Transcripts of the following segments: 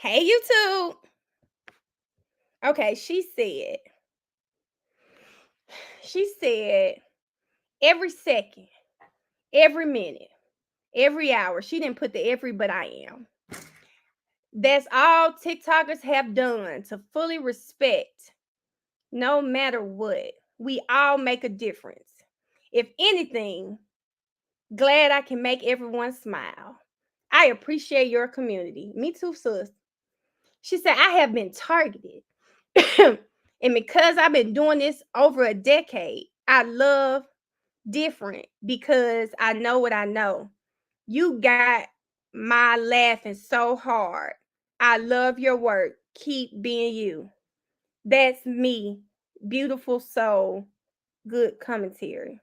Hey, YouTube. Okay, she said every second, every minute, every hour. She didn't put the every, but I am. That's all TikTokers have done to fully respect, no matter what. We all make a difference. If anything, glad I can make everyone smile. I appreciate your community. Me too, sis. She said, I have been targeted. And because I've been doing this over a decade, I love different because I know what I know. You got my laughing so hard. I love your work. Keep being you. That's me. Beautiful soul. Good commentary.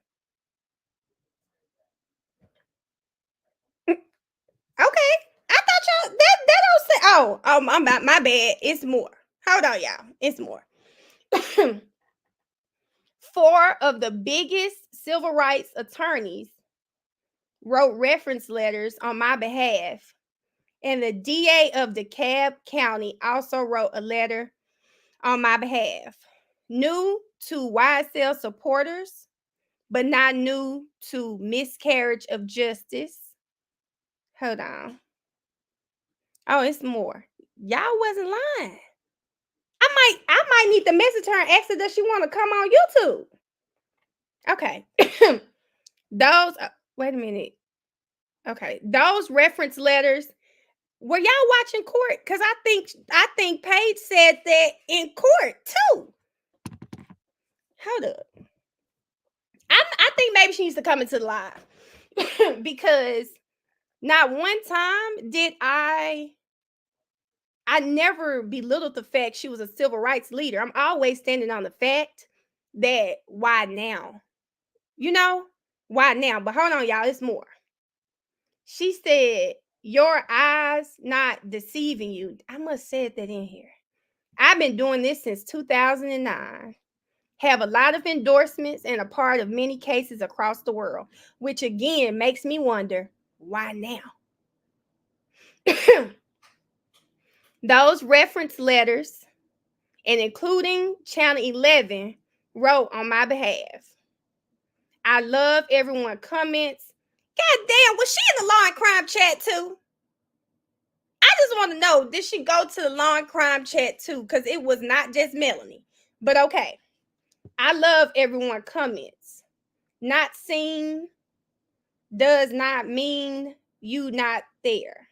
Okay. I thought y'all that don't say my bad. It's more. Hold on, y'all. It's more. Four of the biggest civil rights attorneys wrote reference letters on my behalf, and the DA of DeKalb County also wrote a letter on my behalf. New to YSL supporters, but not new to miscarriage of justice. Hold on. Oh, it's more. Y'all wasn't lying. I might need to message her and ask her, does she want to come on YouTube? Okay. Those wait a minute. Okay. Those reference letters, were y'all watching court? Because I think Paige said that in court too. Hold up. I think maybe she needs to come into the live. Because not one time did I never belittled the fact she was a civil rights leader. I'm always standing on the fact that why now? You know? Why now? But hold on, y'all, it's more. She said, your eyes not deceiving you. I must say that in here. I've been doing this since 2009. Have a lot of endorsements and a part of many cases across the world, which again makes me wonder, why now? Those reference letters, and including Channel 11, wrote on my behalf. I love everyone comments. God damn, was she in the law and crime chat too? I just want to know, did she go to the law and crime chat too? Because it was not just Melanie. But okay. I love everyone comments. Not seen does not mean you not there.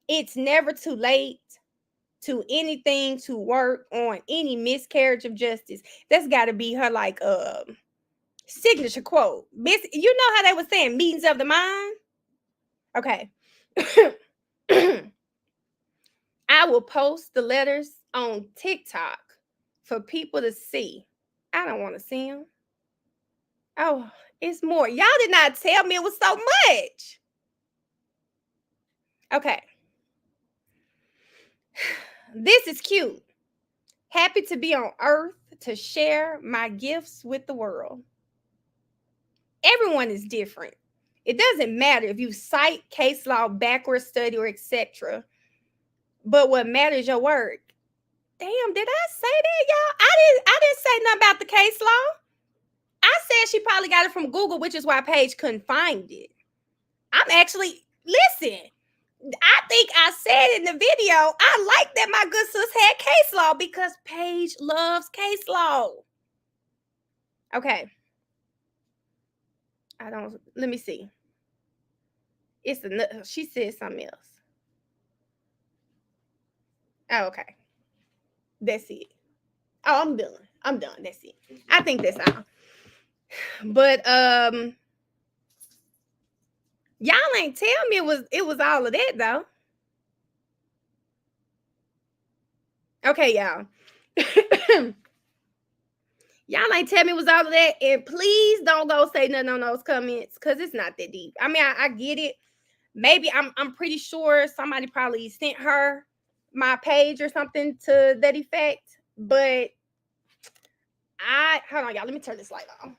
It's never too late to anything to work on any miscarriage of justice. That's got to be her like signature quote. You know how they were saying meetings of the mind? Okay. I will post the letters on TikTok for people to see. I don't want to see them. Oh, it's more. Y'all did not tell me it was so much. Okay. This is cute. Happy to be on earth to share my gifts with the world. Everyone is different. It doesn't matter if you cite case law, backward study, or etc. But what matters your work. Damn, did I say that, y'all? I didn't say nothing about the case law. I said she probably got it from Google, which is why Paige couldn't find it. I'm actually, listen, I think I said in the video, I like that my good sis had case law because Paige loves case law. Okay. Let me see. She said something else. Oh, okay. That's it. Oh, I'm done. That's it. I think that's all. But y'all ain't tell me it was all of that though. Okay, y'all. Y'all ain't tell me it was all of that. And please don't go say nothing on those comments because it's not that deep. I mean, I get it. Maybe I'm pretty sure somebody probably sent her my page or something to that effect. But hold on, y'all. Let me turn this light on.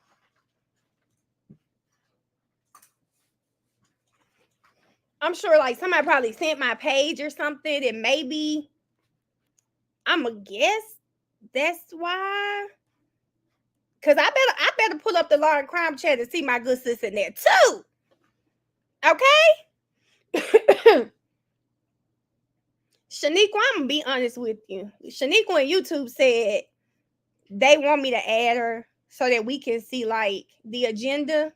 I'm sure like somebody probably sent my page or something, and maybe I'm a guess that's why. Cause I better pull up the Law and Crime chat and see my good sis in there too. Okay. Shaniqua, I'm gonna be honest with you. Shaniqua on YouTube said they want me to add her so that we can see like the agenda.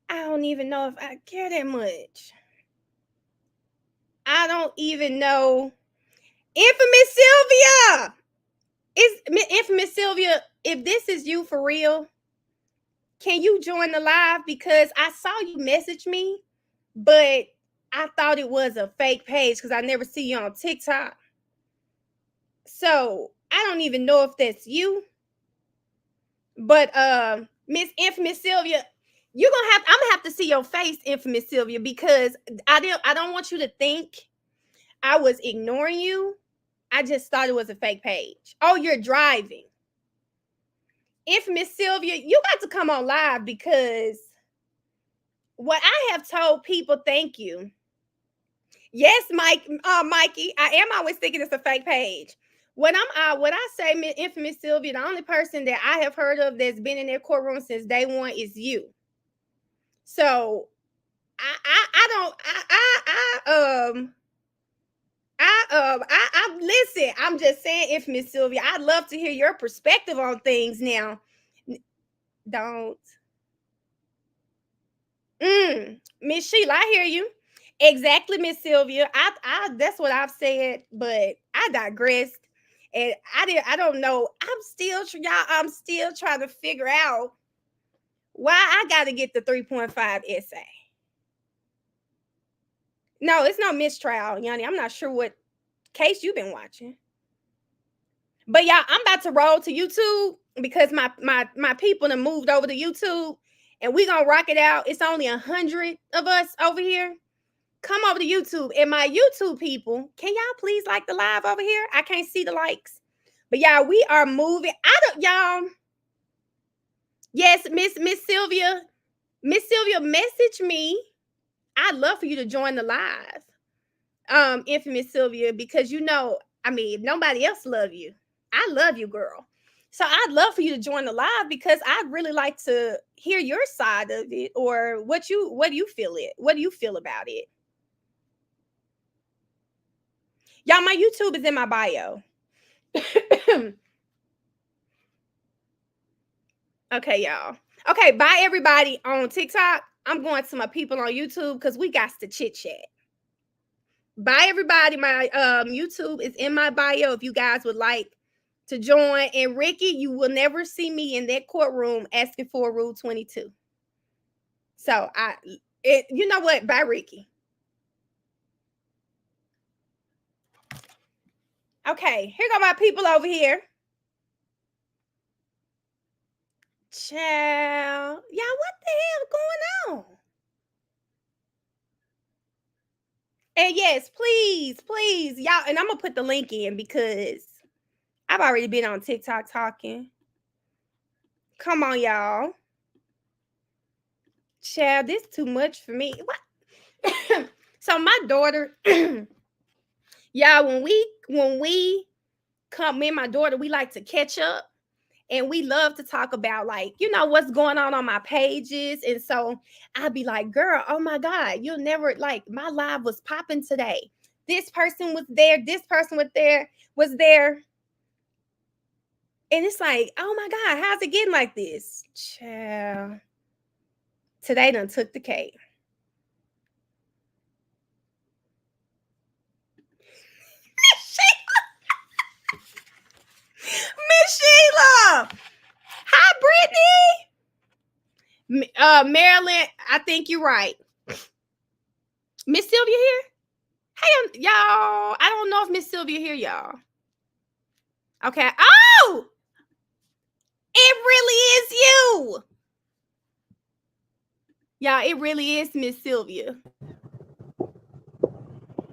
I don't even know if I care that much. I don't even know. Infamous Sylvia! Is Infamous Sylvia, if this is you for real, can you join the live? Because I saw you message me, but I thought it was a fake page because I never see you on TikTok. So I don't even know if that's you. But Miss Infamous Sylvia, I'm gonna have to see your face, Infamous Sylvia, because I don't want you to think I was ignoring you. I just thought it was a fake page. Oh, you're driving. Infamous Sylvia, you got to come on live because what I have told people, thank you. Yes, Mikey, I am always thinking it's a fake page. What I say, Infamous Sylvia, the only person that I have heard of that's been in their courtroom since day one is you. So listen, I'm just saying, Infamous Sylvia, I'd love to hear your perspective on things now. Don't. Miss Sheila, I hear you. Exactly, Miss Sylvia. I that's what I've said, but I digressed. And I don't know. I'm still trying to figure out why I gotta get the 3.5 essay. No, it's no mistrial, Yanni. I'm not sure what case you've been watching. But yeah, I'm about to roll to YouTube because my people have moved over to YouTube and we gonna rock it out. It's only 100 of us over here. Come over to YouTube. And my YouTube people, can y'all please like the live over here? I can't see the likes. But y'all, we are moving. Y'all. Yes, Miss Sylvia. Miss Sylvia, message me. I'd love for you to join the live. Infamous Sylvia, because if nobody else love you, I love you, girl. So I'd love for you to join the live because I'd really like to hear your side of it, or what do you feel about it? Y'all, my YouTube is in my bio. Okay, y'all. Okay, bye everybody on TikTok. I'm going to my people on YouTube because we got to chit chat. Bye everybody. My YouTube is in my bio if you guys would like to join. And Ricky, you will never see me in that courtroom asking for Rule 22. So you know what? Bye, Ricky. Okay, here go my people over here. Child, y'all, what the hell going on? And yes, please, y'all, and I'm gonna put the link in because I've already been on TikTok talking. Come on, y'all. Child, this too much for me. What? So my daughter, y'all, when we come, me and my daughter, we like to catch up. And we love to talk about, like, what's going on my pages. And so I'd be like, girl, oh my God, you'll never, like, my live was popping today. This person was there. This person was there. And it's like, oh my God, how's it getting like this? Child. Today done took the cake. Miss Sheila. Hi, Brittany. Marilyn, I think you're right. Miss Sylvia here? Hey, y'all. I don't know if Miss Sylvia here, y'all. Okay. Oh! It really is you. Y'all, it really is Miss Sylvia.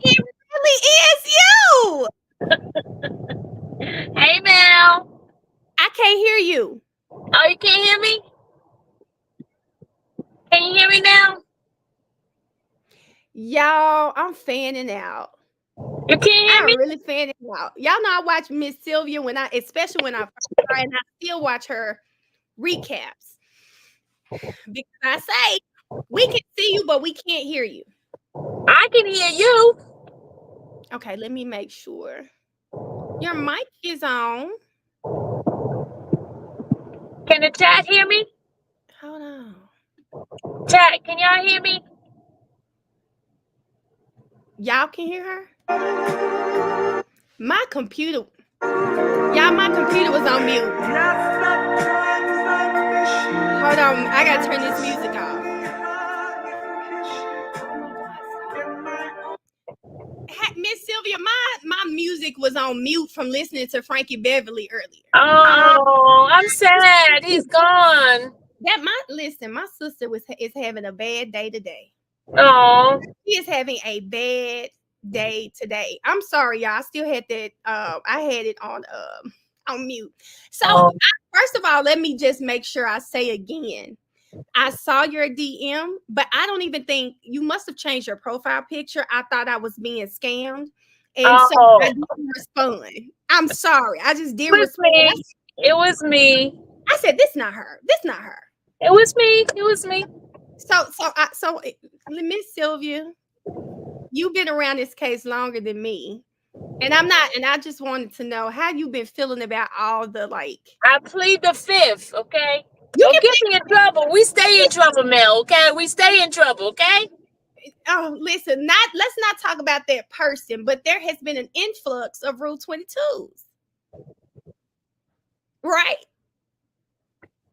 It really is you. Hey, Mel. I can't hear you. Oh, you can't hear me? Can you hear me now? Y'all, I'm fanning out. You can't hear me? I'm really fanning out. Y'all know I watch Miss Sylvia especially when I first started, and I still watch her recaps. Because I say, we can see you, but we can't hear you. I can hear you. Okay, let me make sure. Your mic is on. Can the chat hear me? Hold on. Chat, can y'all hear me? Y'all can hear her? My computer. Y'all, my computer was on mute. Hold on. I gotta turn this music off. Miss Sylvia, my music was on mute from listening to Frankie Beverly earlier. Oh, I'm sad. He's gone. My sister is having a bad day today. Oh. She is having a bad day today. I'm sorry, y'all. I still had that. I had it on mute. So first of all, let me just make sure I say again. I saw your DM, but I don't even think you must have changed your profile picture. I thought I was being scammed. And so I didn't respond. I'm sorry. I just didn't respond. It was me. I said, this not her. This not her. It was me. It was me. So Miss Sylvia, you've been around this case longer than me. And I just wanted to know how you been feeling about all the I plead the fifth, okay? Don't get me in trouble. We stay in trouble, Mel, okay? We stay in trouble, okay? Oh, listen, let's not talk about that person, but there has been an influx of Rule 22s. Right?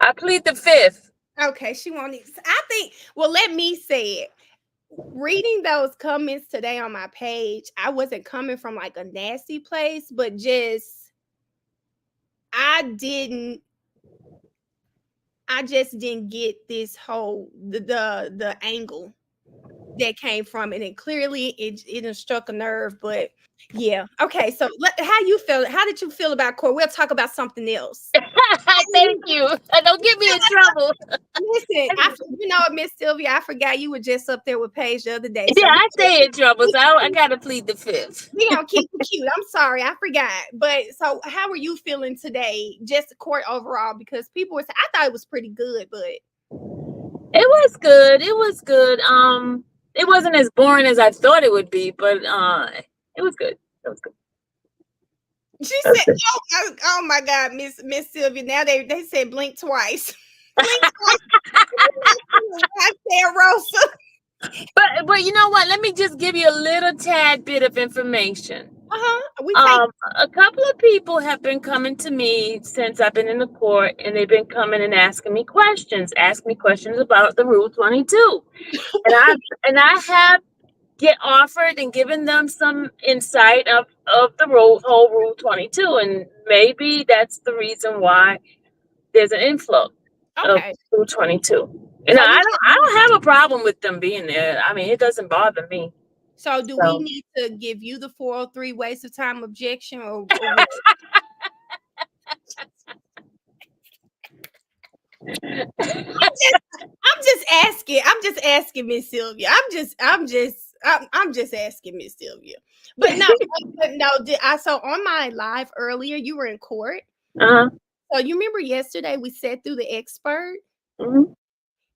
I plead the fifth. Okay, she won't even. I think, well, let me say it. Reading those comments today on my page, I wasn't coming from like a nasty place, but just I just didn't get this whole the angle that came from it, and clearly it struck a nerve. But yeah, okay. So how you feel? How did you feel about court? We'll talk about something else. Thank you. Don't get me in trouble. Listen, you know, Miss Sylvia, I forgot you were just up there with Paige the other day. So yeah, I stay in trouble, so I gotta plead the fifth. We gonna keep it cute. I'm sorry, I forgot. But so, how are you feeling today? Just court overall, because people were saying I thought it was pretty good, but it was good. It was good. It wasn't as boring as I thought it would be, but it was good. It was good. She said, "Oh my God, Miss Sylvia." Now they said blink twice. Blink twice. I said Rosa. But you know what? Let me just give you a little tad bit of information. A couple of people have been coming to me since I've been in the court, and they've been coming and asking me questions about the Rule 22, and I have offered and given them some insight of the whole Rule 22, and maybe that's the reason why there's an influx of Rule 22. And I don't have a problem with them being there. I mean, it doesn't bother me. So do we need to give you the 403 waste of time objection or what? I'm just asking. I'm just asking Miss Sylvia. I'm just asking Miss Sylvia. But no, so on my live earlier, you were in court. So you remember yesterday we sat through the expert? Mm-hmm.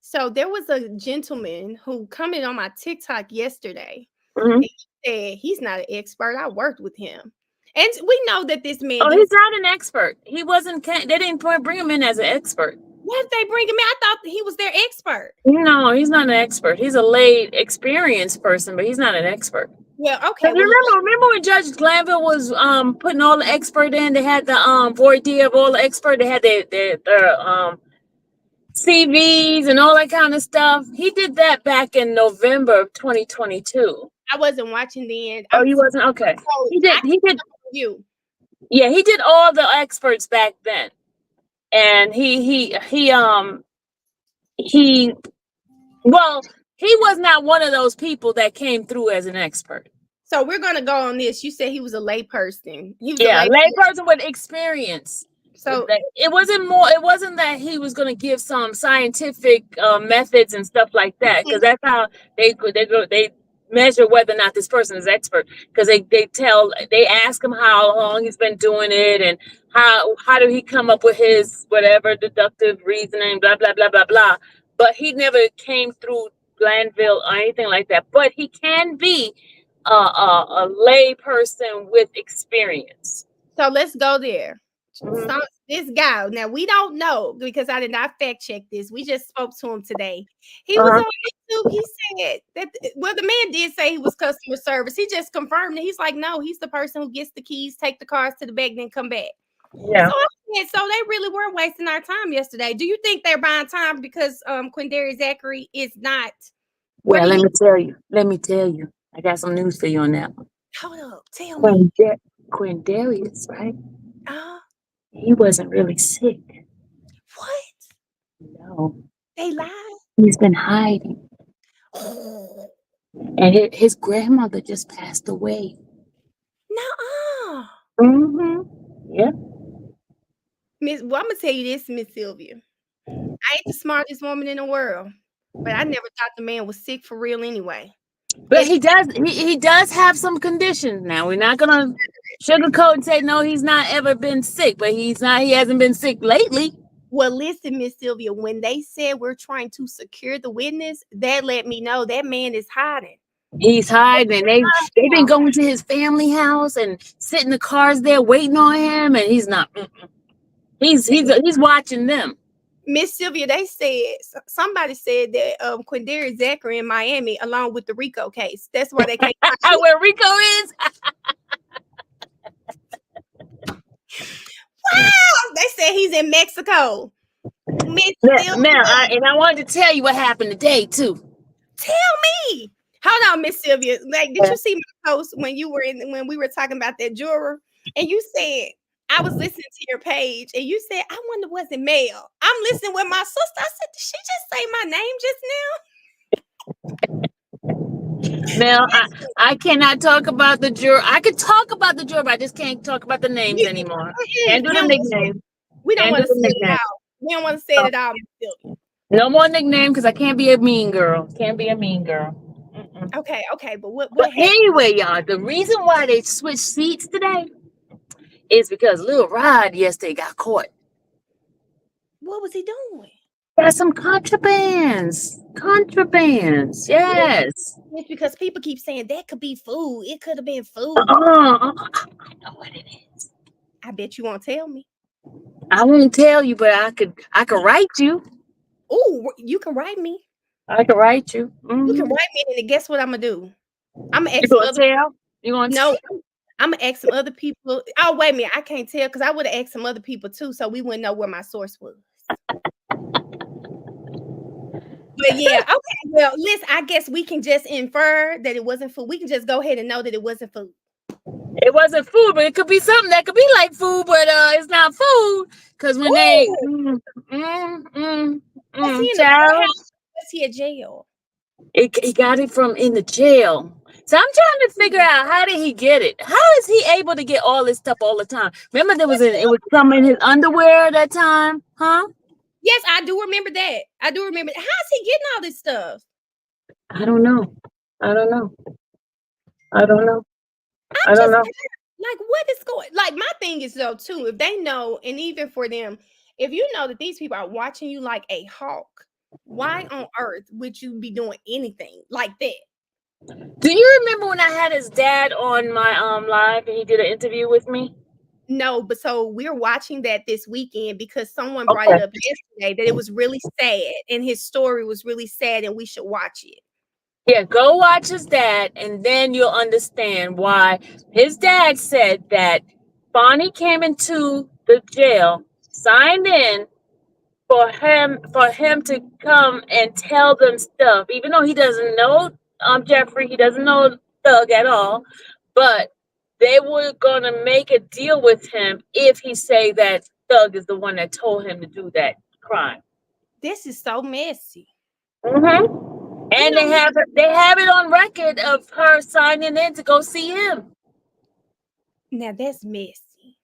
So there was a gentleman who commented on my TikTok yesterday. Mm-hmm. And he said he's not an expert. I worked with him. And we know that this man. Oh, he's not an expert. He wasn't. They didn't bring him in as an expert. Why did they bring him in? I thought he was their expert. No, he's not an expert. He's a lay, experienced person, but he's not an expert. Well, okay. Remember when Judge Glanville was putting all the expert in? They had the voir dire of all the expert. They had their CVs and all that kind of stuff. He did that back in November of 2022. I wasn't watching then. Oh, you wasn't? Okay. So He did. You. Yeah, he did all the experts back then, and he was not one of those people that came through as an expert. So we're gonna go on this. You said he was a lay person. He was a lay person with experience. So it wasn't that he was going to give some scientific methods and stuff like that, because that's how they measure whether or not this person is expert, because they ask him how long he's been doing it, and how did he come up with his whatever deductive reasoning, blah blah blah blah blah. But he never came through Glanville or anything like that. But he can be a lay person with experience. So let's go there. Mm-hmm. So this guy, now we don't know because I did not fact check this. We just spoke to him today. He was on YouTube. He said that, well, the man did say he was customer service. He just confirmed it. He's like, no, he's the person who gets the keys, take the cars to the back, then come back. Yeah. So they really were wasting our time yesterday. Do you think they're buying time because Quindarius Zachary is not? Well, let me tell you. I got some news for you on that one. Hold up, tell me. Quindarius, right? He wasn't really sick. What? No. They lied. He's been hiding. And his grandmother just passed away. No. Yeah. Well, I'm gonna tell you this, Miss Sylvia. I ain't the smartest woman in the world, but I never thought the man was sick for real anyway. But he does have some conditions now. We're not gonna sugarcoat and say no, he's not ever been sick, but he hasn't been sick lately. Well, listen, Miss Sylvia, when they said we're trying to secure the witness, that let me know that man is hiding. He's hiding. They've been going to his family house and sitting in the cars there waiting on him, and he's not. He's watching them. Miss Sylvia, somebody said that Quindarius Zachary in Miami, along with the Rico case. That's where they came. Where Rico is. Wow, they said he's in Mexico. I wanted to tell you what happened today too. Tell me. Hold on, Miss Sylvia. Like, did you see my post when we were talking about that juror? And you said, I was listening to your page, and you said, I wonder was it male. I'm listening with my sister. I said, did she just say my name just now? Mel, I cannot talk about the juror. I could talk about the juror, but I just can't talk about the names anymore. Can't do the nickname. We don't want to say it out. We don't want to say it out. No more nickname because I can't be a mean girl. Can't be a mean girl. Okay, but what anyway, y'all, the reason why they switched seats today is because Lil Rod yesterday got caught. What was he doing? Got some contrabands. Yes. It's because people keep saying that could be food. It could have been food. I know what it is. I bet you won't tell me. I won't tell you, but I could write you. Oh, you can write me. I can write you. You can write me, and guess what I'm gonna do? I'm gonna ask You gonna tell? I'm gonna ask some other people. Oh, wait a minute, I can't tell because I would have asked some other people too, so we wouldn't know where my source was. But yeah, okay. Well, listen, I guess we can just infer that it wasn't food. We can just go ahead and know that it wasn't food. It wasn't food, but it could be something that could be like food, but it's not food. Because when Was he at jail? He got it from in the jail. So I'm trying to figure out, how did he get it? How is he able to get all this stuff all the time? Remember it was some in his underwear at that time, huh? Yes, I do remember that. How is he getting all this stuff? I don't know. Like, what is going? Like, my thing is though too, if they know, and even for them, if you know that these people are watching you like a hawk, why on earth would you be doing anything like that? Do you remember when I had his dad on my live and he did an interview with me? No, but so we're watching that this weekend because someone brought it up yesterday that it was really sad and his story was really sad and we should watch it. Yeah, go watch his dad and then you'll understand why. His dad said that Bonnie came into the jail, signed in for him to come and tell them stuff, even though he doesn't know Jeffrey, he doesn't know Thug at all, but they were gonna make a deal with him if he say that Thug is the one that told him to do that crime. This is so messy. And they have it on record of her signing in to go see him. Now that's messy.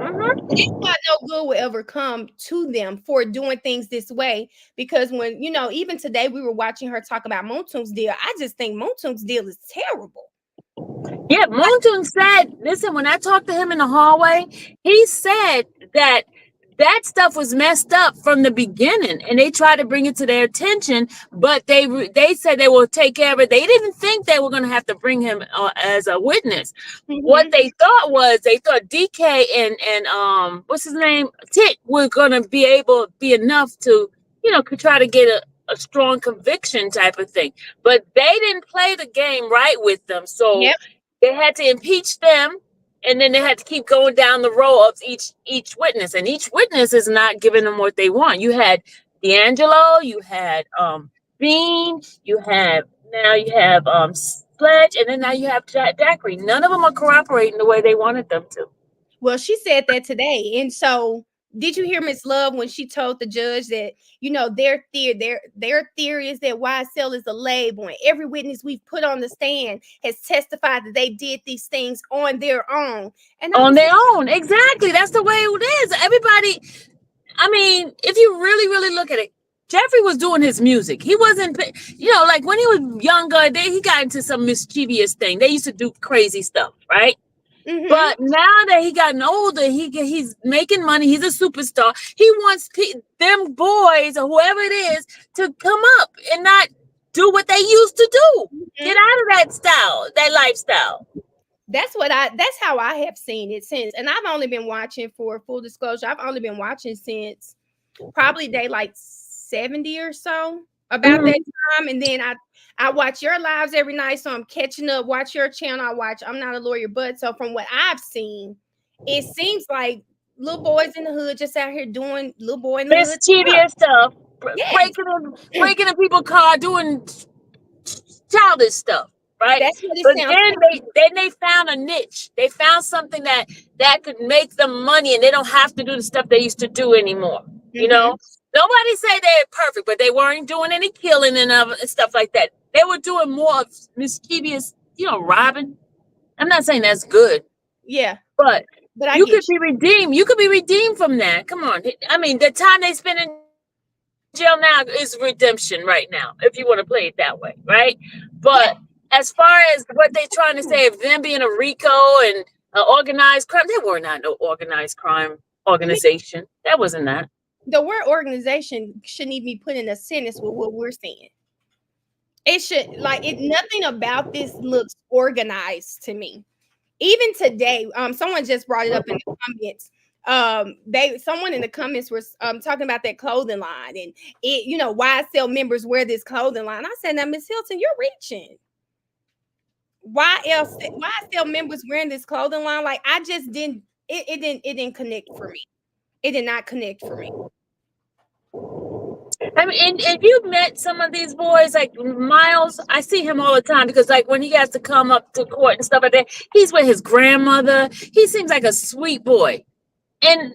They thought no good would ever come to them for doing things this way. Because when, even today we were watching her talk about Montoon's deal, I just think Montoon's deal is terrible. Yeah, Montoon said, listen, when I talked to him in the hallway, he said that stuff was messed up from the beginning, and they tried to bring it to their attention, but they said they will take care of it. They didn't think they were going to have to bring him as a witness. What they thought DK and what's his name, Tick, were going to be enough to try to get a strong conviction type of thing, but they didn't play the game right with them, so they had to impeach them. And then they had to keep going down the row of each witness, and each witness is not giving them what they want. You had D'Angelo, you had Bean, you have Sledge, and then now you have Daiquiri. None of them are cooperating the way they wanted them to. Well, she said that today, and so did you hear Miss Love when she told the judge that their theory is that YSL is a label, and every witness we've put on the stand has testified that they did these things on their own. And on their own, exactly. That's the way it is. Everybody. I mean, if you really, really look at it, Jeffrey was doing his music. He wasn't, like when he was younger, he got into some mischievous thing. They used to do crazy stuff, right? But now that he gotten older, he's making money. He's a superstar. He wants them boys or whoever it is to come up and not do what they used to do. Get out of that style, that lifestyle. That's how I have seen it since. And I've only been watching, for full disclosure, I've only been watching since probably day like 70 or so, about that time. And then I watch your lives every night, so I'm catching up. Watch your channel. I'm Not a Lawyer, but so from what I've seen, it seems like little boys in the hood just out here doing little boy in the hood mischievous stuff, breaking in people's car, doing childish stuff, right? That's what it but sounds then they found a niche. They found something that could make them money, and they don't have to do the stuff they used to do anymore. Nobody say they're perfect, but they weren't doing any killing and stuff like that. They were doing more of mischievous, robbing. I'm not saying that's good. Yeah. But you could be redeemed. You could be redeemed from that. Come on. I mean, the time they spend in jail now is redemption right now, if you want to play it that way, right? But as far as what they're trying to say of them being a RICO and organized crime, they were not no organized crime organization. That wasn't that. The word organization shouldn't even be put in a sentence with what we're saying. It should, nothing about this looks organized to me. Even today, someone just brought it up in the comments. Someone in the comments was talking about that clothing line, and YSL members wear this clothing line. I said, now, Miss Hilton, you're reaching. YSL members wearing this clothing line, like I just didn't. It didn't connect for me. It did not connect for me. I mean, and if you've met some of these boys, like Miles, I see him all the time because, like, when he has to come up to court and stuff like that, he's with his grandmother. He seems like a sweet boy. And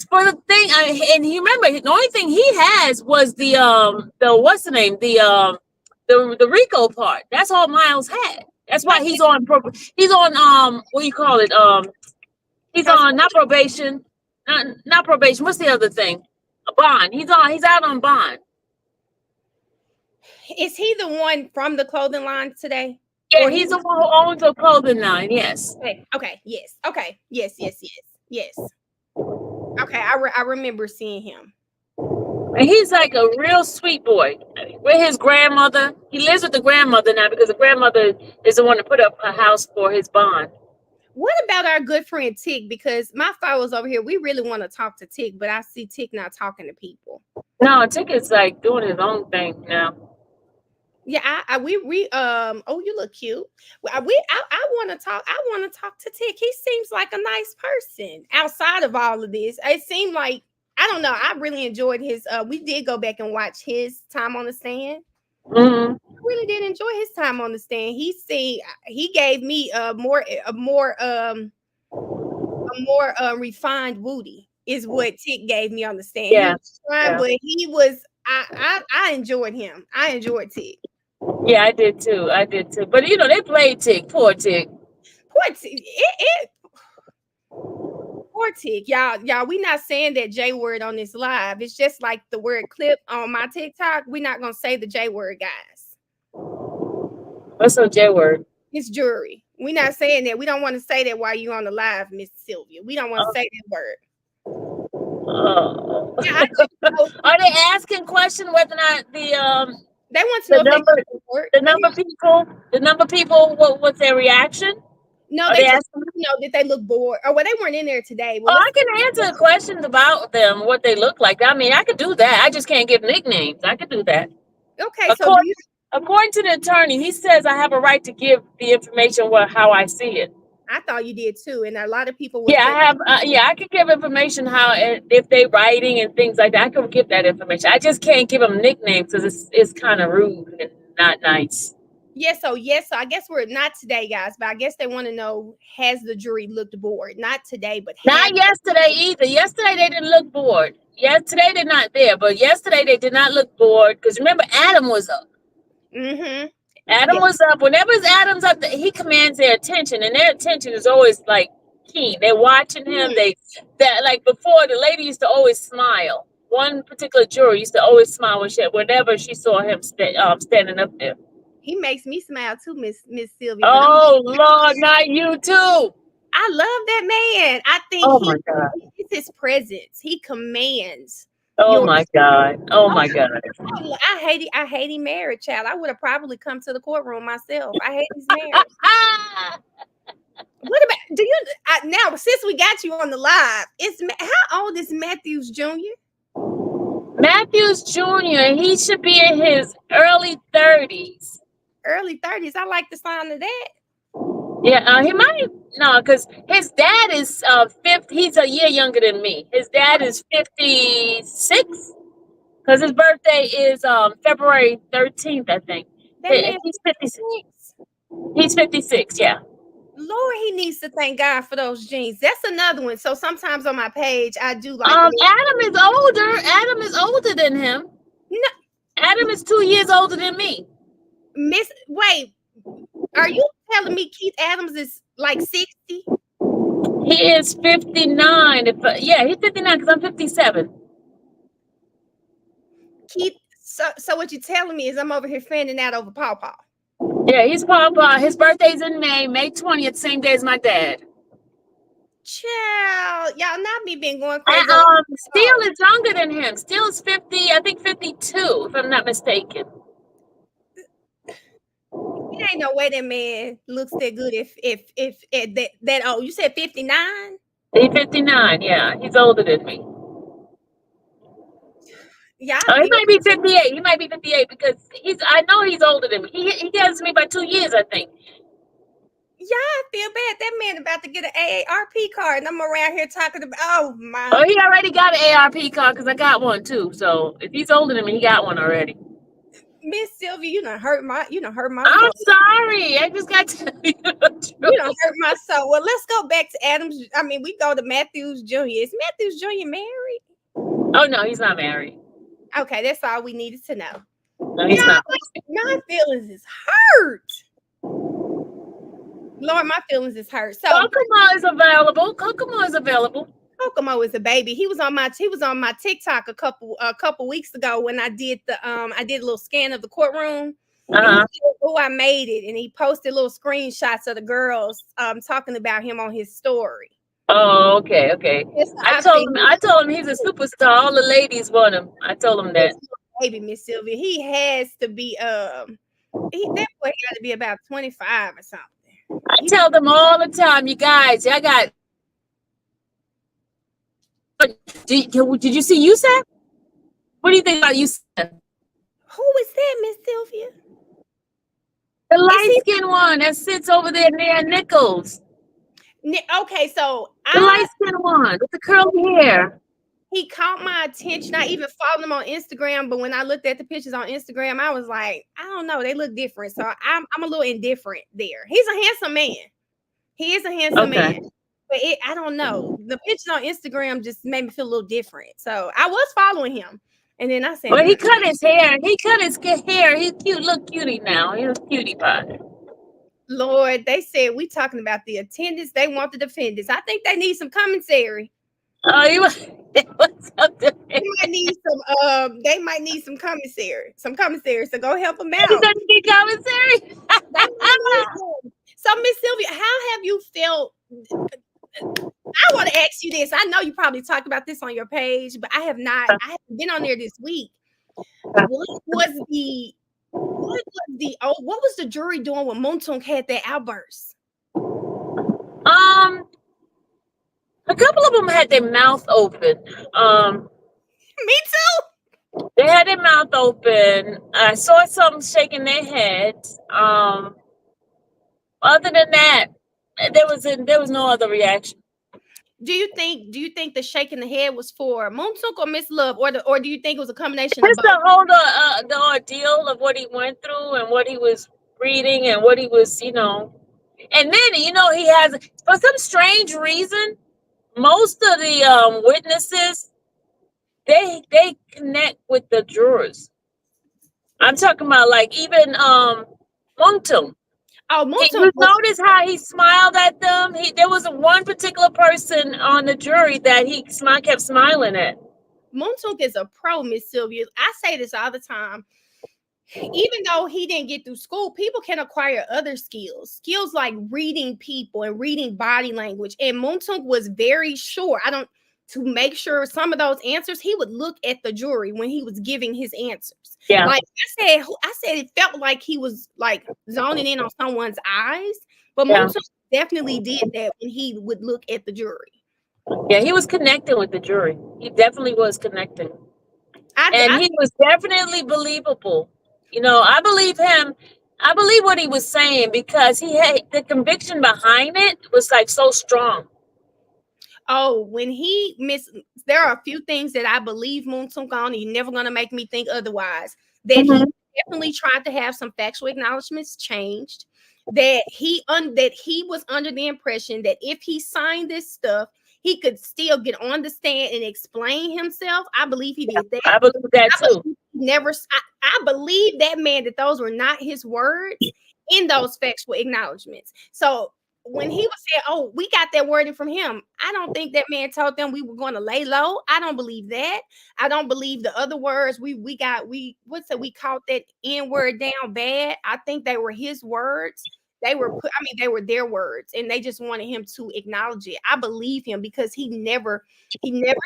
for the thing, and you remember, the only thing he has was the what's the name, the RICO part. That's all Miles had. That's why he's on what do you call it? He's on not probation. Not probation. What's the other thing? A bond. He's out on bond. Is he the one from the clothing line today? Yeah, he's the one who owns a clothing line. Yes. Okay. Yes. Okay. Yes. Okay. I remember seeing him. And he's like a real sweet boy. With his grandmother. He lives with the grandmother now because the grandmother is the one to put up a house for his bond. What about our good friend Tick? Because my followers over here, we really want to talk to Tick, but I see Tick not talking to people. No, Tick is like doing his own thing now. Yeah, oh, you look cute. I want to talk. I want to talk to Tick. He seems like a nice person outside of all of this. It seemed like, I don't know. I really enjoyed his. We did go back and watch his time on the stand. I really did enjoy his time on the stand. He gave me a more refined Woody is what Tick gave me on the stand. Yeah, but he was. I enjoyed him. I enjoyed Tick. Yeah, I did too. But they played Tick. Poor Tick. Poor Tick. Cortic. Y'all, we not saying that J word on this live. It's just like the word clip on my TikTok. We're not gonna say the J word, guys. What's a J word? It's jury. We're not saying that. We don't want to say that while you on the live, Miss Sylvia. We don't want to say that word. Oh. Yeah, are they asking question whether or not they want to know the number of people, what's their reaction? No, they just know that they look bored. Or well, they weren't in there today. Well, I can answer questions about them, what they look like. I mean, I could do that. I just can't give nicknames. I could do that. Okay, according to the attorney, he says I have a right to give the information how I see it. I thought you did too, and a lot of people. I have. I can give information if they writing and things like that. I can give that information. I just can't give them nicknames because it's kind of rude and not nice. Yes. So I guess we're not today, guys. But I guess they want to know: has the jury looked bored? Not today, but not yesterday either. Yesterday they didn't look bored. Yesterday they're not there, but yesterday they did not look bored because remember Adam was up. Mm-hmm. Adam was up. Whenever Adam's up, he commands their attention, and their attention is always like keen. They're watching him. Like before, the lady used to always smile. One particular juror used to always smile whenever she saw him standing up there. He makes me smile too, Miss Sylvia. Oh Lord, not you too. I love that man. I think my God. It's his presence. He commands. Oh my God. Oh my God. I hate him married, child. I would have probably come to the courtroom myself. I hate his marriage. What about now since we got you on the live, how old is Matthews Jr.? Matthews Jr., he should be in his early 30s. Early 30s. I like the sound of that. Yeah, he might because his dad is 50. He's a year younger than me. His dad is 56 because his birthday is February 13th, I think. He's 56. He's 56. Yeah. Lord, he needs to thank God for those genes. That's another one. So sometimes on my page, I do like. Adam is older. Adam is older than him. No, Adam is 2 years older than me. Wait, are you telling me Keith Adams is like 60? He is 59. He's 59 because I'm 57. Keith, so what you're telling me is I'm over here fanning out over Paw. Yeah, he's Paw. His birthday's in May 20th, same day as my dad. Child, y'all not me being going crazy. Steele is younger than him. Steele is 50, I think 52, if I'm not mistaken. It ain't no way that man looks that good if that old. You said 59? He's 59, yeah. He's older than me. Yeah. He might be 58. He might be 58 because I know he's older than me. He gets me by 2 years, I think. Yeah, I feel bad. That man about to get an AARP card, and I'm around here talking about. Oh my! Oh, he already got an AARP card because I got one too. So if he's older than me, he got one already. Miss Sylvia, you done hurt my. I'm soul. Sorry, I just got to tell you the truth. You done hurt my soul. Well, let's go back to Adams. I mean, we go to Matthews Jr. Is Matthews Jr. married? Oh no, he's not married. Okay, that's all we needed to know. No, he's not. My feelings is hurt. Lord, my feelings is hurt. So Kokomo is available. Kokomo is a baby. He was on my TikTok a couple weeks ago when I did a little scan of the courtroom. Oh, I made it, and he posted little screenshots of the girls talking about him on his story. Oh, okay. I told him he's a superstar. All the ladies want him. I told him that. Baby, Miss Sylvia, he has to be that boy got to be about 25 or something. I tell them all the time, you guys, I got. Did you see Yusef? What do you think about Yusef? Who is that, Miss Sylvia? The light-skinned one that sits over there near Nichols. Okay, so the light-skinned one with the curly hair. He caught my attention. I even followed him on Instagram, but when I looked at the pictures on Instagram, I was like, I don't know, they look different. So I'm a little indifferent there. He's a handsome man. He is a handsome man. But I don't know. The pictures on Instagram just made me feel a little different. So I was following him. And then I said, well, he cut his hair. He cut his hair. He's cute, little cutie now. He's a cutie pie. Lord, they said we talking about the attendants. They want the defendants. I think they need some commissary. Oh, you what's up there? They might need some commissary. Some commissary. So go help them You out. gonna be commissary? They might need some. So Miss Sylvia, how have you felt? I want to ask you this. I know you probably talked about this on your page, but I have not. I haven't been on there this week. What was the jury doing when Montunk had that outburst? A couple of them had their mouth open. Me too. They had their mouth open. I saw some shaking their heads. Other than that, there was no other reaction. Do you think the shaking the head was for Montunk or Miss Love, or do you think it was a combination Just of both? The ordeal of what he went through and what he was reading and what he was, And then, he has, for some strange reason, most of the witnesses, they connect with the jurors. I'm talking about like even Montunk. Oh, You notice how he smiled at them? There was one particular person on the jury that he kept smiling at. Montunk is a pro, Miss Sylvia. I say this all the time. Even though he didn't get through school, people can acquire other skills like reading people and reading body language. And Montunk was very sure. To make sure some of those answers, he would look at the jury when he was giving his answers. Yeah. Like I said, it felt like he was like zoning in on someone's eyes. But Montunk definitely did that when he would look at the jury. Yeah, he was connecting with the jury. He definitely was connecting. He was definitely believable. I believe him. I believe what he was saying because he had the conviction behind it was like so strong. Oh, when he there are a few things that I believe Montunk on. He's never going to make me think otherwise. That he definitely tried to have some factual acknowledgments changed. That he was under the impression that if he signed this stuff, he could still get on the stand and explain himself. I believe he did that. I believe that too. I believe that man that those were not his words in those factual acknowledgments. So when he was saying, "Oh, we got that wording from him," I don't think that man told them we were going to lay low. I don't believe that. I don't believe the other words. We caught that N word down bad. I think they were his words. They were their words, and they just wanted him to acknowledge it. I believe him because he never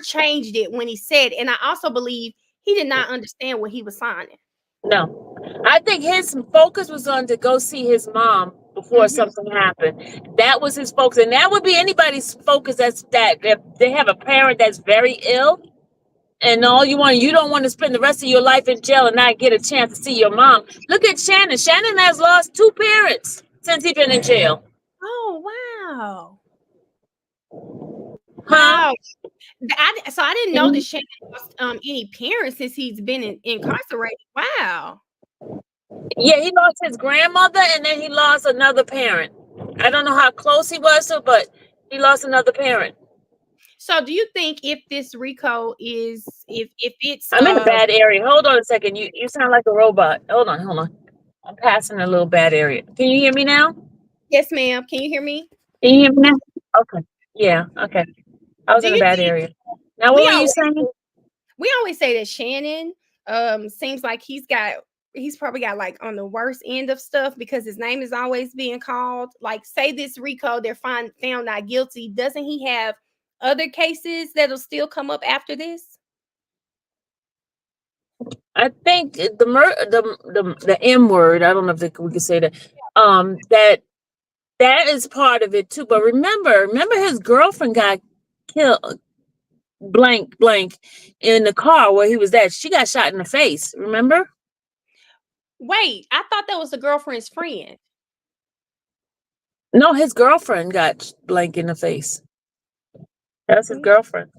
changed it when he said it. And I also believe he did not understand what he was signing. No, I think his focus was on to go see his mom before something happened. That was his focus, and that would be anybody's focus. If they have a parent that's very ill, and you don't want to spend the rest of your life in jail and not get a chance to see your mom. Look at Shannon. Shannon has lost 2 parents since he's been in jail. Oh, wow. Wow. I didn't know that Shannon lost any parents since he's been incarcerated. Wow. Yeah, he lost his grandmother and then he lost another parent. I don't know how close he was to, but he lost another parent. So do you think if this RICO is if it's I'm in a bad area. Hold on a second. You sound like a robot. Hold on. I'm passing a little bad area. Can you hear me now? Yes, ma'am. Can you hear me? Can you hear me now? Okay. Yeah, okay. I was in a bad area. Now what were you saying? We always say that Shannon seems like he's probably got like on the worst end of stuff because his name is always being called. Like, say this RICO, they're found not guilty. Doesn't he have other cases that'll still come up after this? I think the M word, I don't know if we could say that. That is part of it too. But remember his girlfriend got killed blank in the car where he was at. She got shot in the face, remember? Wait, I thought that was the girlfriend's friend. No, his girlfriend got blank in the face. That's his girlfriend.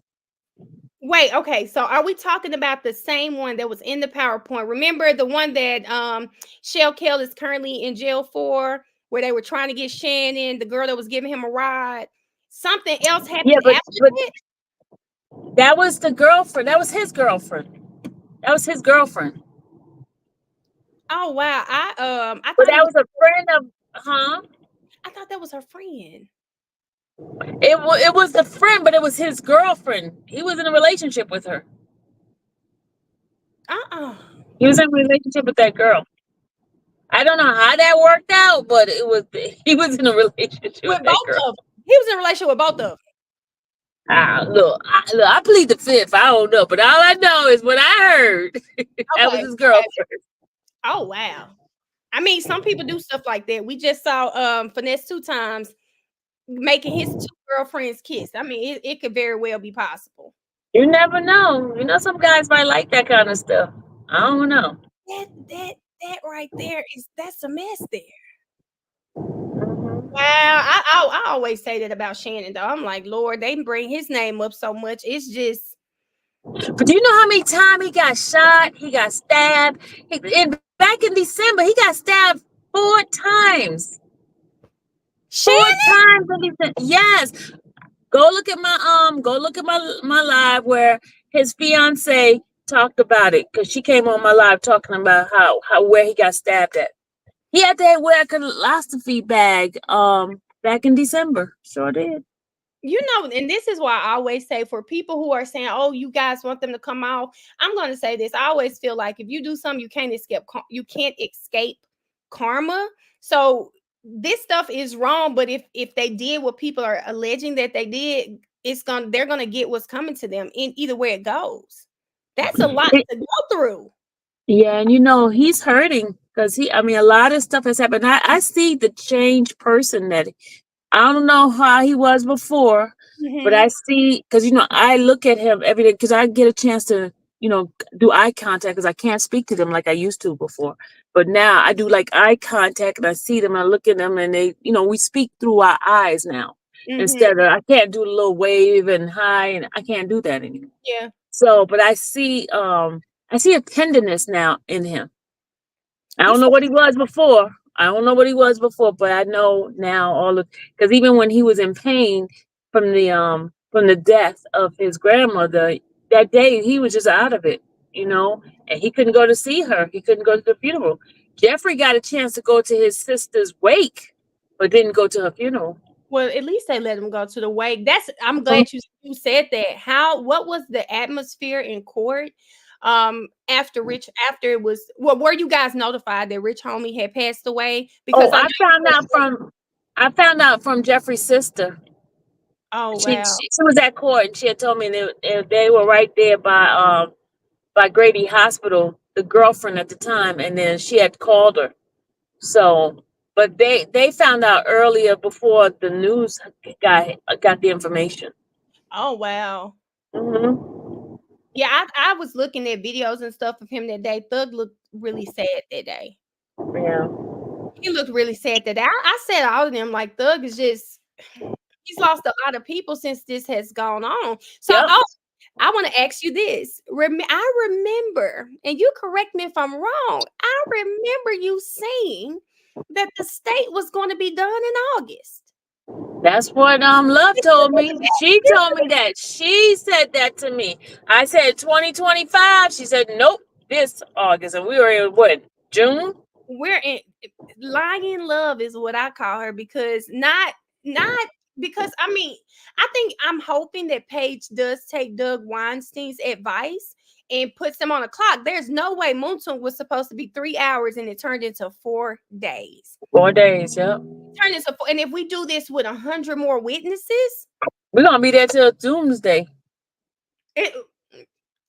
Wait, okay. So are we talking about the same one that was in the PowerPoint? Remember the one that Shell Kell is currently in jail for, where they were trying to get Shannon, the girl that was giving him a ride? Something else happened after that? That was the girlfriend. That was his girlfriend. Oh wow. I but that was a friend of Huh? I thought that was her friend. It was the friend, but it was his girlfriend. He was in a relationship with her. He was in a relationship with that girl. I don't know how that worked out, but he was in a relationship with that girl. Of them. He was in a relationship with both of them. Look, I plead the fifth. I don't know, but all I know is what I heard. That was his girlfriend. Oh wow. I mean, some people do stuff like that. We just saw Finesse 2 Times making his 2 girlfriends kiss. I mean, it could very well be possible. You never know. You know, some guys might like that kind of stuff. I don't know. That right there that's a mess there. Wow, I always say that about Shannon though. I'm like, Lord, they bring his name up so much. It's just. But do you know how many times he got shot? He got stabbed. Back in December, he got stabbed 4 times. Shannon? 4 times. Yes. Go look at my live where his fiance talked about it, because she came on my live talking about how where he got stabbed at. He had to wear a colonoscopy bag back in December. Sure did. You know, and this is why I always say, for people who are saying, oh, you guys want them to come off, I'm going to say this. I always feel like if you do something, you can't escape karma. So this stuff is wrong, but if they did what people are alleging that they did, they're gonna get what's coming to them in either way it goes. That's a lot to go through. Yeah, and you know, he's hurting because a lot of stuff has happened. I see the changed person that I don't know how he was before, but I see, because, you know, I look at him every day because I get a chance to, you know, do eye contact because I can't speak to them like I used to before. But now I do like eye contact and I see them and I look at them and they, you know, we speak through our eyes now instead of, I can't do a little wave and hi, and I can't do that anymore. Yeah. So, but I see a tenderness now in him. I don't know what he was before. But I know now because even when he was in pain from the death of his grandmother, that day he was just out of it, you know, and he couldn't go to see her. He couldn't go to the funeral. Jeffrey got a chance to go to his sister's wake, but didn't go to her funeral. Well, at least they let him go to the wake. I'm glad you said that. What was the atmosphere in court? After it was, were you guys notified that Rich Homie had passed away? Because I found out from Jeffrey's sister. Oh she wow. She was at court and she had told me they were right there by Grady Hospital, the girlfriend at the time, and then she had called her. So, but they found out earlier before the news got the information. Oh wow. Yeah, I was looking at videos and stuff of him that day. Thug looked really sad that day. Yeah. He looked really sad that day. I said all of them, like, Thug is just, he's lost a lot of people since this has gone on. So I want to ask you this. I remember, and you correct me if I'm wrong, I remember you saying that the state was going to be done in August. That's what Love told me. She told me that. She said that to me. I said 2025. She said nope, this August, and we were in what, June? We're in lying love is what I call her, because not because I think I'm hoping that Paige does take Doug Weinstein's advice and puts him on a clock. There's no way Moonton was supposed to be 3 hours and it turned into 4 days. 4 days, yep. Turned into 4, and if we do this with 100 more witnesses, we're gonna be there till doomsday.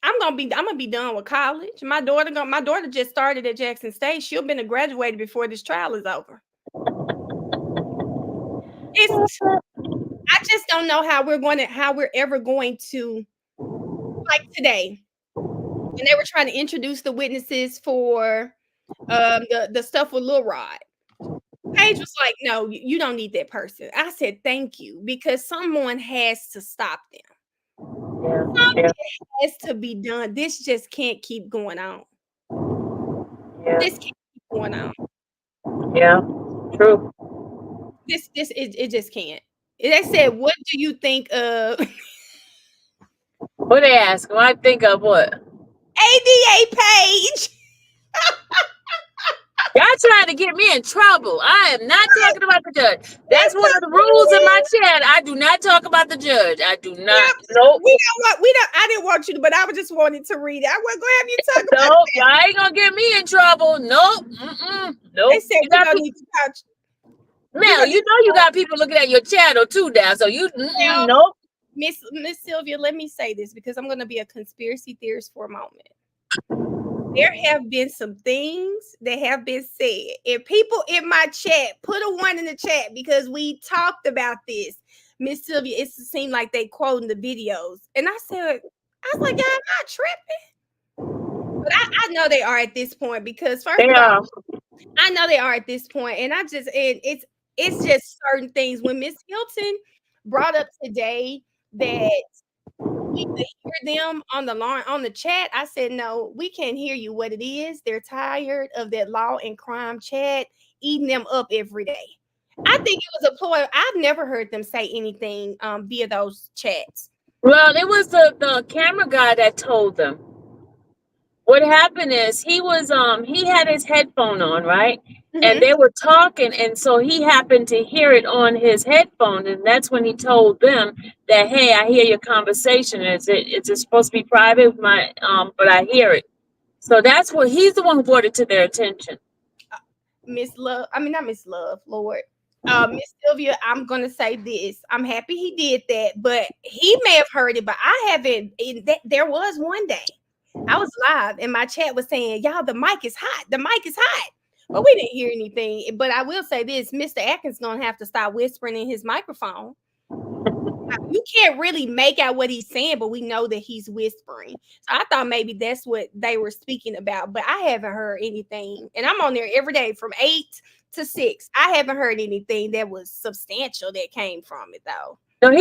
I'm gonna be done with college. My daughter just started at Jackson State. She'll been graduated before this trial is over. I just don't know how we're ever going to, like today, and they were trying to introduce the witnesses for the stuff with Lil Rod. Paige was like, no, you don't need that person. I said, thank you, because someone has to stop them. Something has to be done. This just can't keep going on. This can't keep going on. Yeah, true. It just can't. They said, what do you think of? What they ask? What I think of what? ADA Paige. Y'all trying to get me in trouble. I am not talking about the judge. That's one of the rules in my chat. I do not talk about the judge. I do not. Yep. Nope. I didn't want you to, but I just wanted to read it. I wasn't gonna have you talk about Nope. that. Y'all ain't gonna get me in trouble. Nope. Nope. They said we don't need to touch. Mel, you know you got people looking at your channel too now. So you nope. Miss Sylvia, let me say this because I'm gonna be a conspiracy theorist for a moment. There have been some things that have been said. If people in my chat, put a 1 in the chat because we talked about this. Miss Sylvia, it seemed like they quoting the videos. And I was like, y'all not tripping. But I know they are at this point because first of all, I know they are at this point. And it's just certain things. When Miss Hilton brought up today that we could hear them on the chat, I said, no, we can't hear you. What it is, they're tired of that law and crime chat eating them up every day. I think it was a ploy. I've never heard them say anything via those chats. Well, it was the camera guy that told them. What happened is he had his headphone on, right? Mm-hmm. And they were talking, and so he happened to hear it on his headphone, and that's when he told them that, hey, I hear your conversation. Is it supposed to be private? But I hear it. So that's what he's the one who brought it to their attention. Miss Sylvia, I'm gonna say this. I'm happy he did that, but he may have heard it, but I haven't. There was one day I was live and my chat was saying, y'all, the mic is hot. The mic is hot. But we didn't hear anything. But I will say this, Mr. Atkins gonna have to stop whispering in his microphone. You can't really make out what he's saying, but we know that he's whispering. So I thought maybe that's what they were speaking about, but I haven't heard anything. And I'm on there every day from 8 to 6. I haven't heard anything that was substantial that came from it, though. No,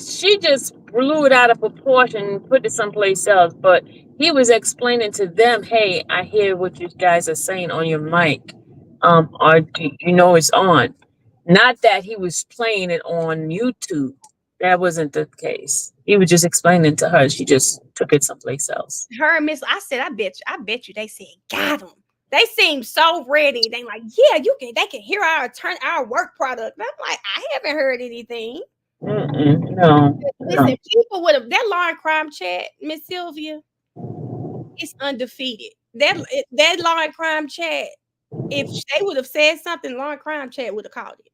she just blew it out of proportion and put it someplace else. But he was explaining to them, hey, I hear what you guys are saying on your mic. Or you know it's on. Not that he was playing it on YouTube. That wasn't the case. He was just explaining to her. She just took it someplace else. Her and Miss, I said, I bet you they said, got him. They seem so ready. They like, yeah, they can hear our work product. And I'm like, I haven't heard anything. No. Listen, people would have that law and crime chat, Miss Sylvia, it's undefeated. That law and crime chat, if they would have said something, law and crime chat would have called it.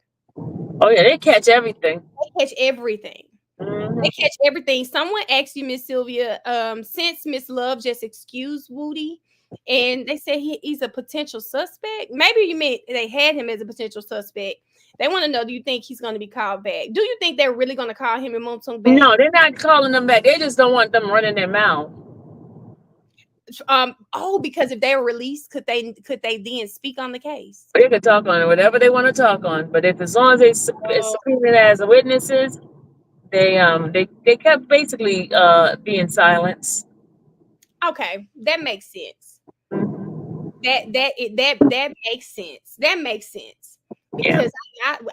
Oh yeah, they catch everything. They catch everything. Mm-hmm. They catch everything. Someone asked you, Miss Sylvia, since Miss Love just excused Woody, and they said he's a potential suspect. Maybe you mean they had him as a potential suspect. They want to know, do you think he's going to be called back? Do you think they're really going to call him and Montung back? No, they're not calling them back. They just don't want them running their mouth. Because if they were released, could they then speak on the case? They could talk on it, whatever they want to talk on. But if as long as they subpoenaed as witnesses, they kept basically being silenced. Okay, that makes sense. That makes sense. That makes sense. Because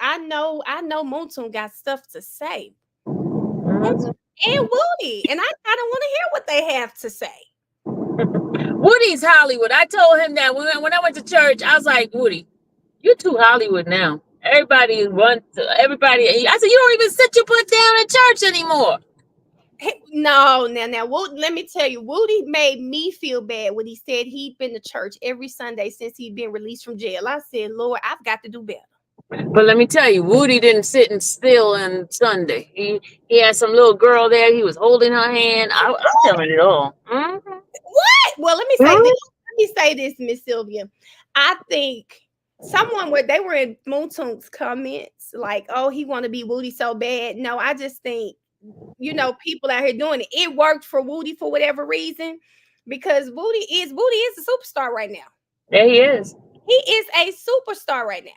I know Montung got stuff to say. And Woody. And I don't want to hear what they have to say. Woody's Hollywood. I told him that when I went to church, I was like, Woody, you're too Hollywood now. Everybody. I said, you don't even sit your butt down at church anymore. Hey, no, now, Woody, let me tell you, Woody made me feel bad when he said he'd been to church every Sunday since he'd been released from jail. I said, Lord, I've got to do better. But let me tell you, Woody didn't sit still on Sunday. He had some little girl there. He was holding her hand. I'm telling it all. Mm-hmm. What? Well, let me say this. Let me say this, Miss Sylvia. I think someone where they were in Mootung's comments, like, oh, he want to be Woody so bad. No, I just think, people out here doing it. It worked for Woody for whatever reason, because Woody is a superstar right now. Yeah, he is. He is a superstar right now.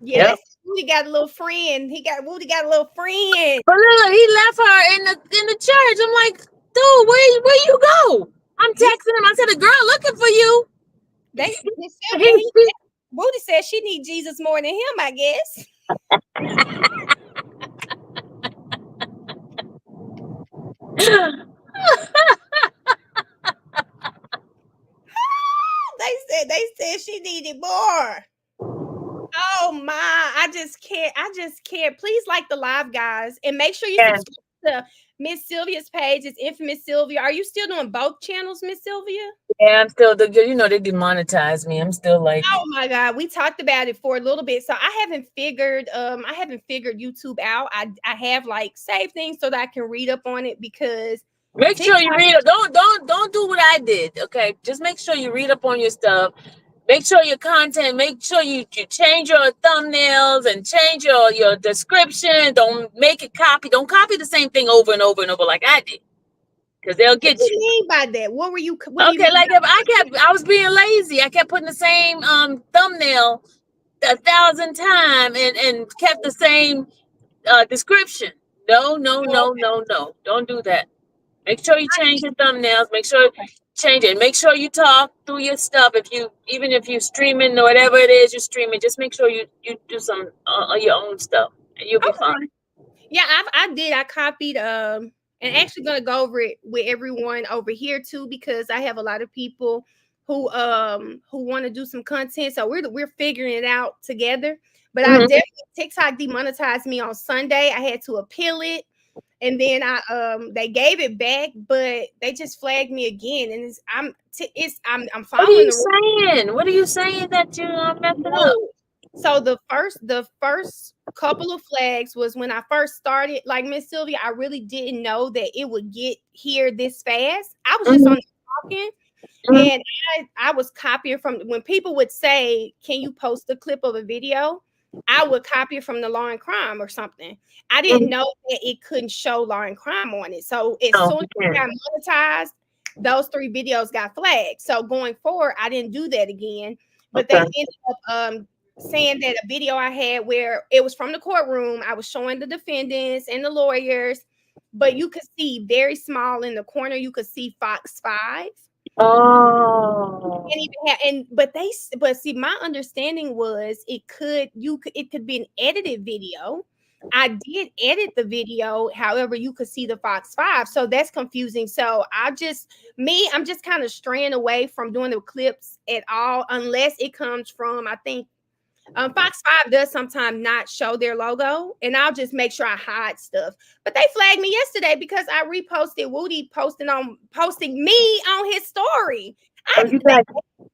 Yes, yep. Woody got a little friend. Woody got a little friend. But look, he left her in the church. I'm like, dude, where you go? I'm texting him. I said, a girl looking for you. Woody said she need Jesus more than him, I guess. they said anymore. Oh my, I just can't. Please like the live, guys, and make sure you subscribe to Miss Sylvia's page. It's Infamous Sylvia. Are you still doing both channels, Miss Sylvia? Yeah, I'm still, they demonetized me. I'm still like, oh my God, we talked about it for a little bit. So I haven't figured YouTube out. I have like saved things so that I can read up on it, because make sure you read it. Don't do what I did. Okay. Just make sure you read up on your stuff. Make sure your content, make sure you change your thumbnails and change your description. Don't make it copy. Don't copy the same thing over and over and over like I did. Because they'll get what you. What do you mean by that? What do you Okay, mean like if I was being lazy. I kept putting the same thumbnail 1,000 times and kept the same description. No. Don't do that. Make sure you change your thumbnails. Make sure change it. Make sure you talk through your stuff. Even if you're streaming or whatever it is you're streaming, just make sure you do some your own stuff, and you'll be fine. Yeah, I copied and actually gonna go over it with everyone over here too, because I have a lot of people who want to do some content. So we're figuring it out together. But I definitely, TikTok demonetized me on Sunday. I had to appeal it. And then they gave it back, but they just flagged me again. And I'm following What are you saying that you messed it up? So the first couple of flags was when I first started, like Miss Sylvia, I really didn't know that it would get here this fast. I was just on talking, and I was copying from when people would say, "Can you post a clip of a video?" I would copy it from the Law and Crime or something. I didn't know that it couldn't show Law and Crime on it. So as soon as it got monetized, those 3 videos got flagged. So going forward, I didn't do that again. But they ended up saying that a video I had where it was from the courtroom, I was showing the defendants and the lawyers, but you could see very small in the corner, you could see Fox 5. Oh. But see, my understanding was it could be an edited video. I did edit the video, however, you could see the Fox 5. So that's confusing. So I'm just kind of straying away from doing the clips at all, unless it comes from, I think, Fox 5 does sometimes not show their logo, and I'll just make sure I hide stuff. But they flagged me yesterday because I reposted Woody posting me on his story.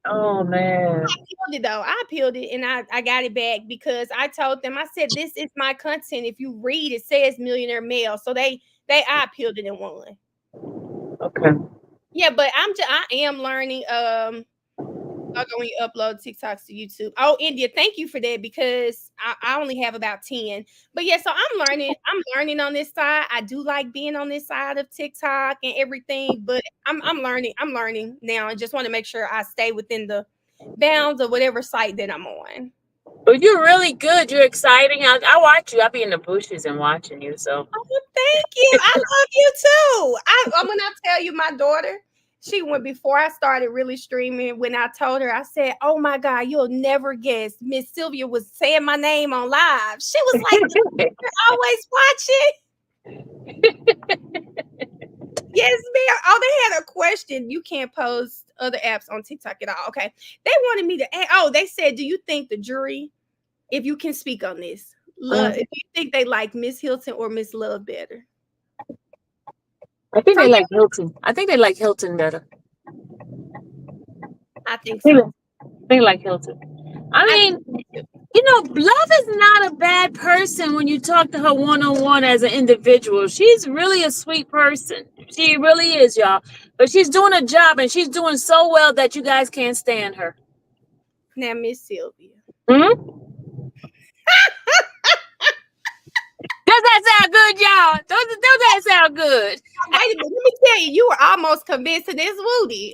Oh man. I appealed it though. I appealed it and I got it back because I told them, I said, this is my content. If you read, it says millionaire male. So I appealed it and won. Okay. Yeah, but I am learning when you upload TikToks to YouTube. Oh, India, thank you for that, because I only have about 10. But yeah, so I'm learning on this side. I do like being on this side of TikTok and everything, but I'm learning now, and just want to make sure I stay within the bounds of whatever site that I'm on. But you're really good. You're exciting. I watch you. I'll be in the bushes and watching you. So thank you. I love you too. I'm gonna tell you, my daughter, she went before I started really streaming. When I told her, I said, "Oh my God, you'll never guess, Miss Sylvia was saying my name on live." She was like, "You're always watching." Yes, ma'am. Oh, they had a question. You can't post other apps on TikTok at all. Okay. They wanted me to add, they said, do you think the jury, if you can speak on this, do you think they like Miss Hilton or Miss Love better? I think they like Hilton. I think they like Hilton better. I think so. They like Hilton. I mean, Love is not a bad person when you talk to her one-on-one as an individual. She's really a sweet person. She really is, y'all. But she's doing a job, and she's doing so well that you guys can't stand her. Now, Miss Sylvia. Does that sound good, y'all? Does that sound good? Wait a minute. Let me tell you, you were almost convinced of this Woody.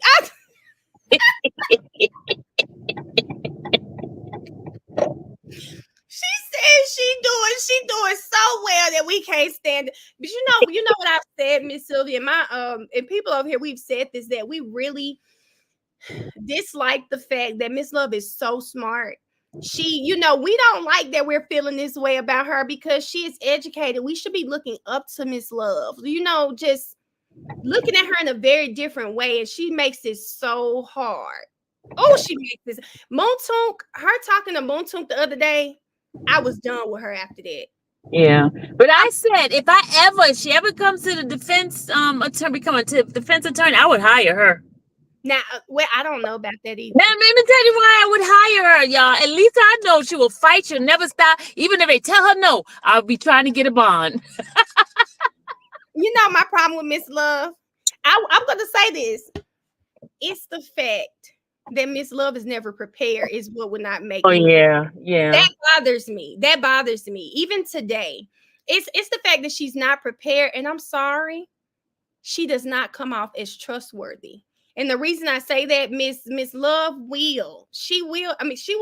She said she doing so well that we can't stand it. But you know what I've said, Miss Sylvia, and people over here, we've said this, that we really dislike the fact that Miss Love is so smart. We don't like that we're feeling this way about her because she is educated. We should be looking up to Miss Love, just looking at her in a very different way, and she makes it so hard. Oh, she makes this. Montunk, her talking to Montunk the other day, I was done with her after that. Yeah, but I said if she ever comes to the defense attorney, become a defense attorney, I would hire her. Now, well, I don't know about that either. Now, let me tell you why I would hire her, y'all. At least I know she will fight. She'll never stop. Even if they tell her no, I'll be trying to get a bond. You know my problem with Miss Love? I'm going to say this. It's the fact that Miss Love is never prepared is what would not make me. Yeah. That bothers me. That bothers me. Even today. It's the fact that she's not prepared. And I'm sorry. She does not come off as trustworthy. And the reason I say that, Miss Love she will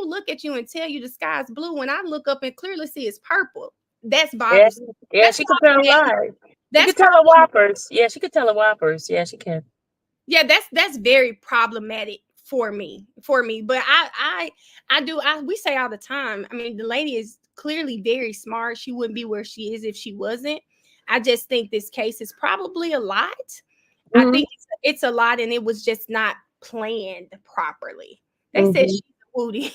look at you and tell you the sky's blue. When I look up and clearly see it's purple, that's bothersome. Yeah, she can tell lies. She can tell her whoppers. Yeah, she can tell her whoppers. Yeah, she can. Yeah, that's very problematic for me. But we say all the time. I mean, the lady is clearly very smart. She wouldn't be where she is if she wasn't. I just think this case is probably a lot. Mm-hmm. I think it's a lot, and it was just not planned properly. They said she's a booty.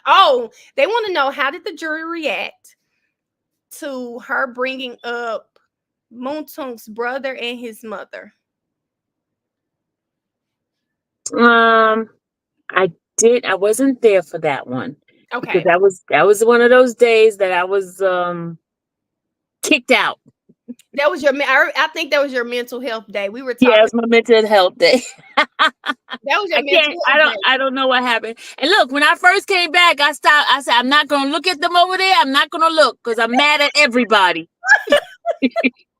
Oh, they want to know, how did the jury react to her bringing up Montunk's brother and his mother? I wasn't there for that one. Okay. Because that was one of those days that I was kicked out. That was I think that was your mental health day. We were talking. Yeah, it was my mental health day. That was your mental health day. I don't know what happened. And look, when I first came back, I stopped. I said, I'm not going to look at them over there. I'm not going to look because I'm mad at everybody. Miss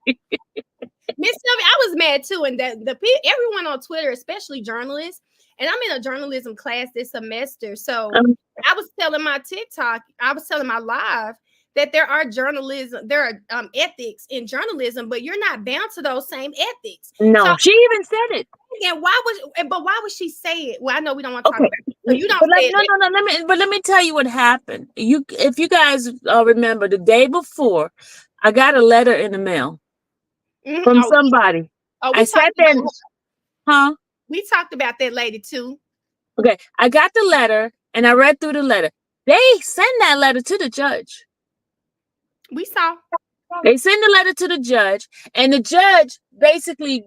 Sylvia, I was mad too. And everyone on Twitter, especially journalists, and I'm in a journalism class this semester. So I was telling my live that there are ethics in journalism, but you're not bound to those same ethics. No, so, she even said it. And why would she say it? Well, I know we don't want to talk about it. So you don't say it. Let me tell you what happened. If you guys remember, the day before, I got a letter in the mail from somebody. I sat there. We talked about that lady too. Okay, I got the letter and I read through the letter. They sent that letter to the judge. We saw. They sent the letter to the judge, and the judge basically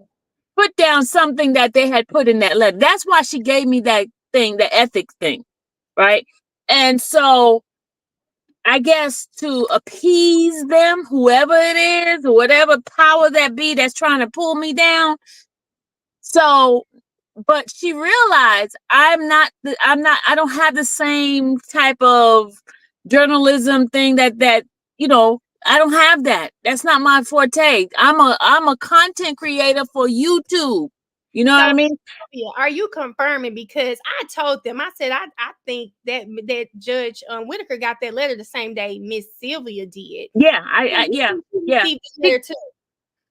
put down something that they had put in that letter. That's why she gave me that thing, the ethics thing, right? And so I guess to appease them, whoever it is, or whatever power that be that's trying to pull me down. So, but she realized I don't have the same type of journalism thing that I don't have that. That's not my forte. I'm a content creator for YouTube. You know what I mean? Are you confirming? Because I told them, I said, I think that Judge Whitaker got that letter the same day Miss Sylvia did. Yeah, yeah. There too.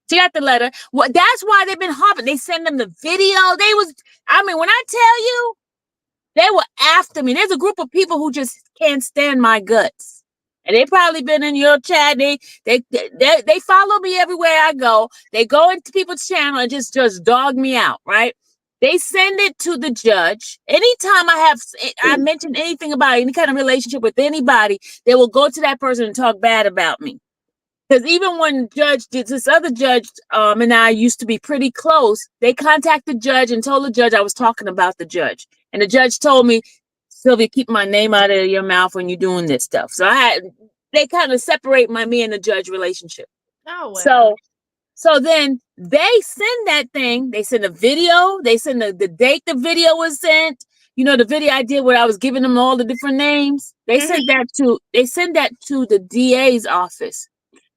She got the letter. Well, that's why they've been harping. They send them the video. When I tell you, they were after me. There's a group of people who just can't stand my guts. And they probably been in your chat. They follow me everywhere I go. They go into people's channel and just dog me out, right? They send it to the judge. Anytime I mention anything about any kind of relationship with anybody, they will go to that person and talk bad about me. Because even when this other judge and I used to be pretty close, they contacted the judge and told the judge I was talking about the judge. And the judge told me, Sylvia, keep my name out of your mouth when you're doing this stuff. So they kind of separate me and the judge relationship. Oh, wow. So then they send that thing. They send a video. They send the date the video was sent. You know, the video I did where I was giving them all the different names. They sent that to the DA's office.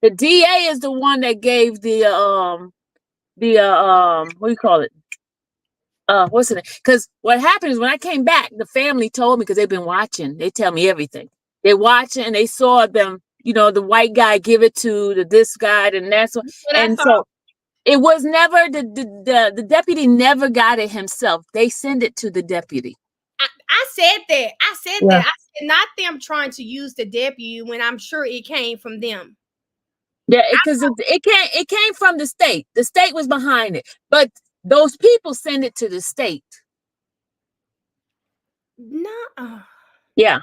The DA is the one that gave the what do you call it? What's it? Because what happened is when I came back, the family told me, because they've been watching. They tell me everything. They watching and they saw them. The white guy give it to this guy and that's what. And so it was never the deputy never got it himself. They send it to the deputy. I said that. I said that. I said not them trying to use the deputy when I'm sure it came from them. Yeah, because it came from the state. The state was behind it. But those people send it to the state. No. Yeah.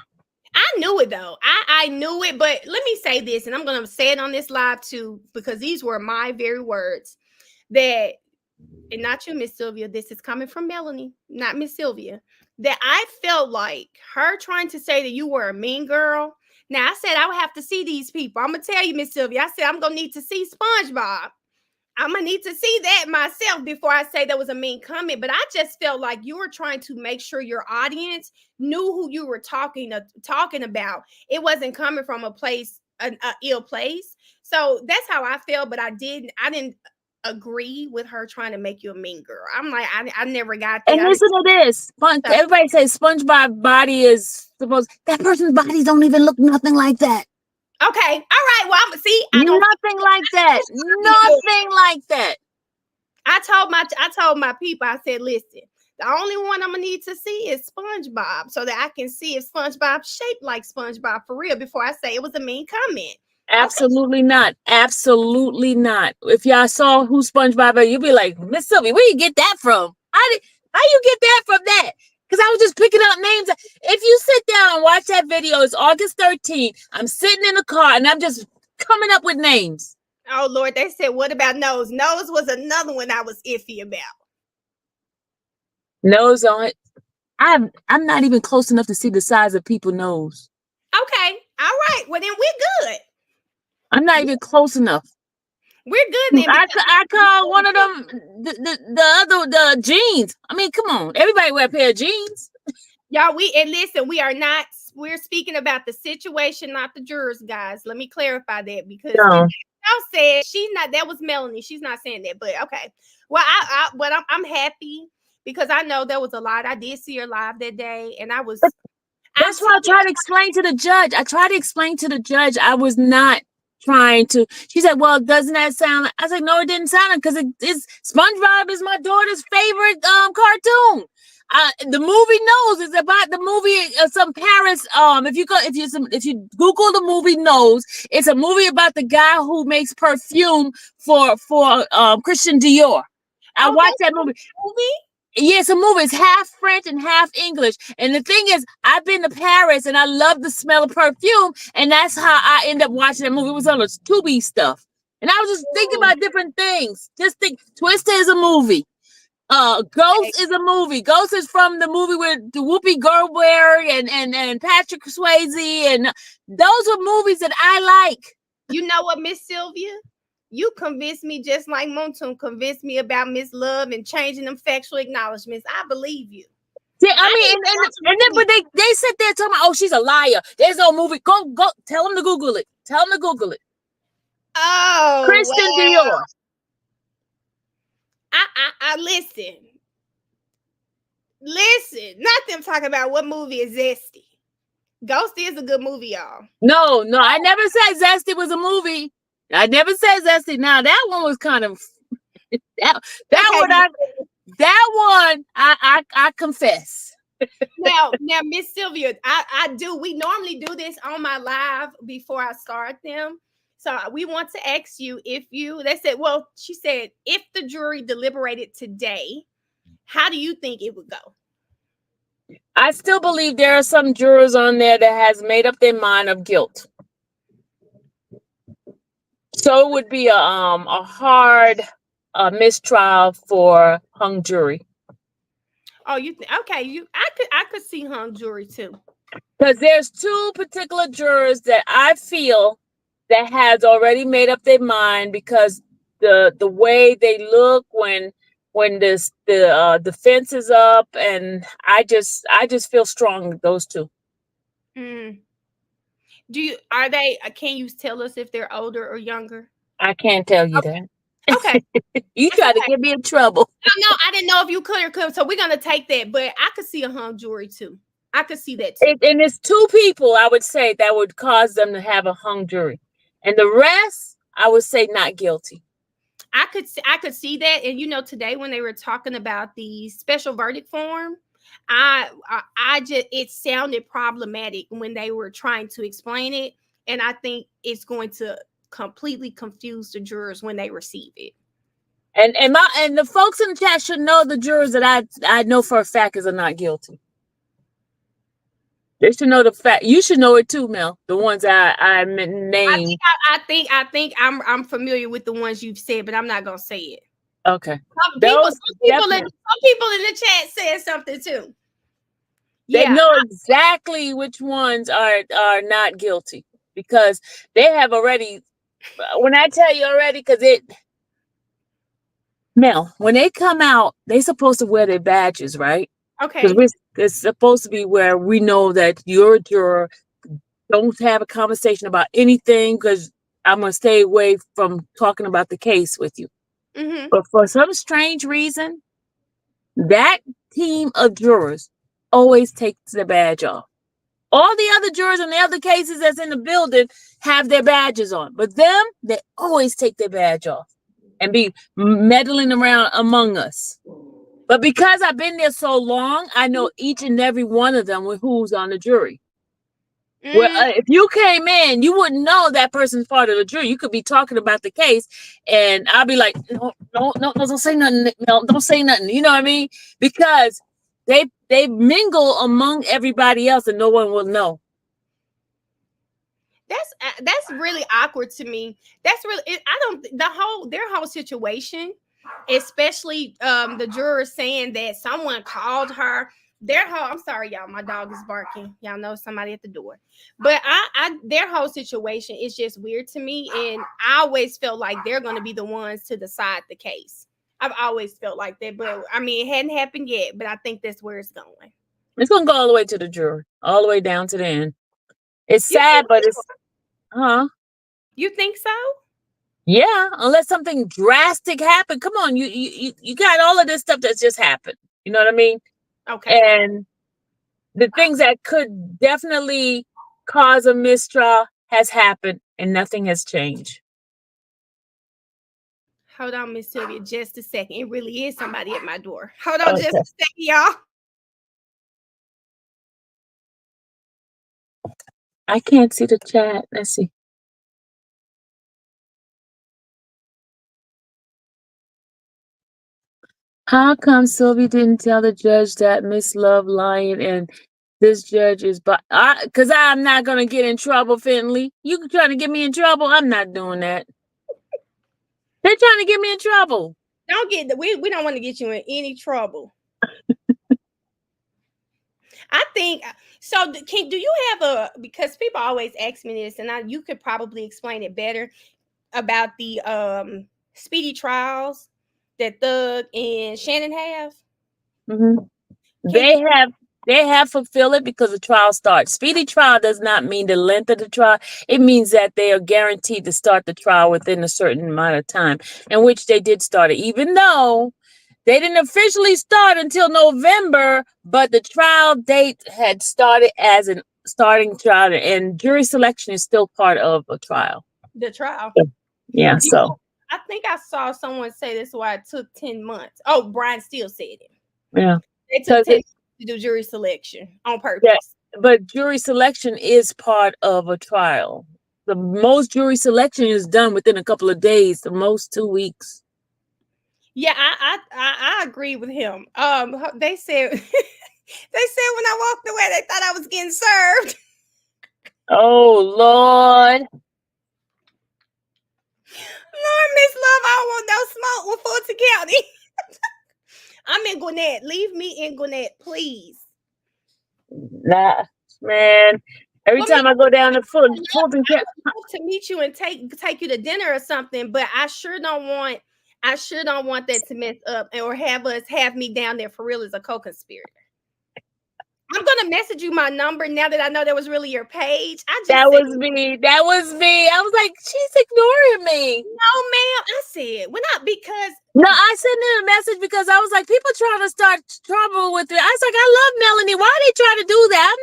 I knew it though. I knew it, but let me say this, and I'm gonna say it on this live too, because these were my very words. That, and not you, Miss Sylvia, this is coming from Melanie, not Miss Sylvia, that I felt like her trying to say that you were a mean girl. Now I said I would have to see these people. I'm gonna tell you, Miss Sylvia, I said I'm gonna need to see SpongeBob. I'm gonna need to see that myself before I say that was a mean comment. But I just felt like you were trying to make sure your audience knew who you were talking about. It wasn't coming from a place, an ill place. So that's how I felt. But I didn't agree with her trying to make you a mean girl. I'm like, I never got that. And listen to this. Everybody says SpongeBob body is supposed. That person's bodies don't even look nothing like that. Okay. All right. Well, I'm see. Nothing like that. Nothing like that. I told my people, I said, listen, the only one I'm gonna need to see is SpongeBob, so that I can see if SpongeBob's shaped like SpongeBob for real before I say it was a mean comment. Absolutely not. Absolutely not. If y'all saw who SpongeBob is, you'd be like, Miss Sylvia, where you get that from? How you get that from that? Because I was just picking up names. If you sit down and watch that video, it's August 13th. I'm sitting in the car and I'm just coming up with names. Oh, Lord. They said, what about Nose? Nose was another one I was iffy about. Nose on it. I'm not even close enough to see the size of people's nose. Okay. All right. Well, then we're good. I'm not even close enough. We're good then. I call one of them the jeans. I mean, come on. Everybody wear a pair of jeans. Y'all, we're speaking about the situation, not the jurors, guys. Let me clarify that, because y'all said she's not, that was Melanie. She's not saying that, but okay. Well, I'm happy because I know there was a lot. I did see her live that day, and that's why I tried to explain to the judge. I was not trying to. She said, well, doesn't that sound? I said, no, it didn't sound, because it's SpongeBob is my daughter's favorite cartoon. The movie Nose is about the movie some parents. If you Google the movie Nose, it's a movie about the guy who makes perfume for Christian Dior. I watched that movie. Yeah, it's a movie. It's half French and half English. And the thing is, I've been to Paris and I love the smell of perfume. And that's how I end up watching that movie. It was on the Tubi stuff. And I was just thinking about different things. Just think, Twister is a movie. Ghost is a movie. Ghost is from the movie with the Whoopi Goldberg and Patrick Swayze. And those are movies that I like. You know what, Miss Sylvia? You convinced me just like Montoon convinced me about Miss Love and changing them factual acknowledgments. I believe you. Yeah, I mean, and then but they sit there talking about, oh, she's a liar. There's no movie. Go, tell them to Google it. Oh, Christian Dior. I listen. Not them talking about what movie is Zesty. Ghost is a good movie, y'all. No, I never said Zesty was a movie. I never said Zesty. Now that one was kind of that one. I confess. Now, Miss Sylvia, I do. We normally do this on my live before I start them. So we want to ask you she said, if the jury deliberated today, how do you think it would go? I still believe there are some jurors on there that has made up their mind of guilt. So it would be a hard mistrial for hung jury. Oh, okay? I could see hung jury too. Because there's two particular jurors that I feel that has already made up their mind, because the way they look when the defense is up, and I just feel strong those two. Can you tell us if they're older or younger? I can't tell you that. Okay. You try to get me in trouble. No, I didn't know if you could or couldn't. So we're gonna take that, but I could see a hung jury too. I could see that too. And it's two people I would say that would cause them to have a hung jury, and the rest I would say not guilty. I could see that. And today when they were talking about the special verdict form, it sounded problematic when they were trying to explain it, and I think it's going to completely confuse the jurors when they receive it. And the folks in the chat should know the jurors that I know for a fact are not guilty. They should know the fact. You should know it too, Mel. The ones I named. I think I'm familiar with the ones you've said, but I'm not gonna say it. Okay. Some people in the chat said something too. They know exactly which ones are not guilty because they have already. When I tell you already, because Mel, when they come out, they're supposed to wear their badges, right? Okay. Because it's supposed to be where we know that you're a juror. Don't have a conversation about anything because I'm going to stay away from talking about the case with you. Mm-hmm. But for some strange reason, that team of jurors always takes their badge off. All the other jurors in the other cases that's in the building have their badges on. But them, they always take their badge off and be meddling around among us. But because I've been there so long, I know each and every one of them with who's on the jury. Well, if you came in, you wouldn't know that person's part of the jury. You could be talking about the case, and I'll be like, no, don't say nothing. No, don't say nothing. You know what I mean? Because they mingle among everybody else, and no one will know. That's really awkward to me. That's really their whole situation, especially the jurors saying that someone called her. I'm sorry, y'all. My dog is barking. Y'all know somebody at the door. But their whole situation is just weird to me, and I always felt like they're going to be the ones to decide the case. I've always felt like that, but I mean, it hadn't happened yet. But I think that's where it's going. It's going to go all the way to the jury, all the way down to the end. It's sad, but it's You think so? Yeah, unless something drastic happened. Come on, you got all of this stuff that's just happened. You know what I mean? Okay. And the things that could definitely cause a mistrial has happened, and nothing has changed. Hold on, Miss Sylvia, just a second. It really is somebody at my door. Hold on just a second, y'all. I can't see the chat. Let's see. How come Sylvia didn't tell the judge that Miss Love lying and this judge is because I'm not gonna get in trouble, Finley. You trying to get me in trouble? I'm not doing that. They're trying to get me in trouble. We don't want to get you in any trouble. I think so. Do you have because people always ask me this, and you could probably explain it better about the speedy trials that Thug and Shannon have. Mm-hmm. They have fulfilled it because the trial starts. Speedy trial does not mean the length of the trial. It means that they are guaranteed to start the trial within a certain amount of time, in which they did start it, even though they didn't officially start until November, but the trial date had started as a starting trial, and jury selection is still part of a trial. The trial. Yeah, so. I think I saw someone say this why it took 10 months. Oh, Brian Steele said it. Yeah. They took 10 months to do jury selection on purpose. Yeah, but jury selection is part of a trial. The most jury selection is done within a couple of days, the most 2 weeks. Yeah, I agree with him. They said when I walked away, they thought I was getting served. Oh Lord. Lord, Miss Love, I don't want no smoke with Fulton County. I'm in Gwinnett. Leave me in Gwinnett, please. Nah, man. Every time I go down to Fulton County, to meet you and take you to dinner or something, but I sure don't want that to mess up or have me down there for real as a co-conspirator. I'm gonna message you my number now that I know that was really your page. That was me. I was like, she's ignoring me. No, ma'am. I said because I sent her a message because I was like, people trying to start trouble with it. I was like, I love Melanie. Why are they trying to do that?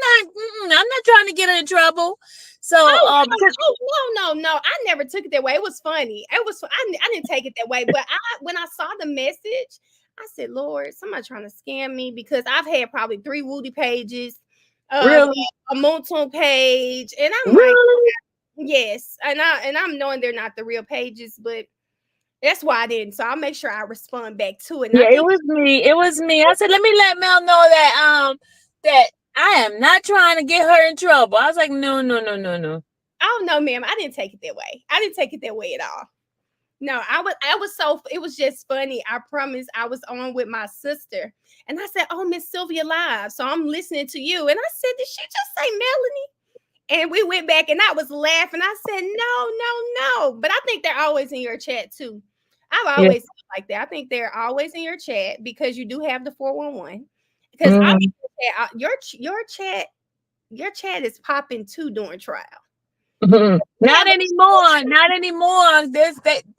I'm not trying to get her in trouble. So no. I never took it that way. It was funny. I didn't take it that way, but when I saw the message, I said, Lord, somebody trying to scam me because I've had probably 3 Woody pages, really? A Moontoon page, and I'm really? like, yes, and I'm knowing they're not the real pages, but That's why I didn't. So I'll make sure I respond back to it. And Yeah, I it think was me. It was me. I said, let me let Mel know that I am not trying to get her in trouble. I was like, no. oh no, ma'am, I didn't take it that way. I didn't take it that way at all. No, it was just funny. I promise. I was on with my sister and I said, "Oh, Miss Sylvia live." So I'm listening to you. And I said, "Did she just say Melanie?" And we went back and I was laughing. I said, no. But I think they're always in your chat too. I've Yeah. always felt like that. I think they're always in your chat because you do have the 411. Because your chat is popping too during trial. Not anymore. Not anymore.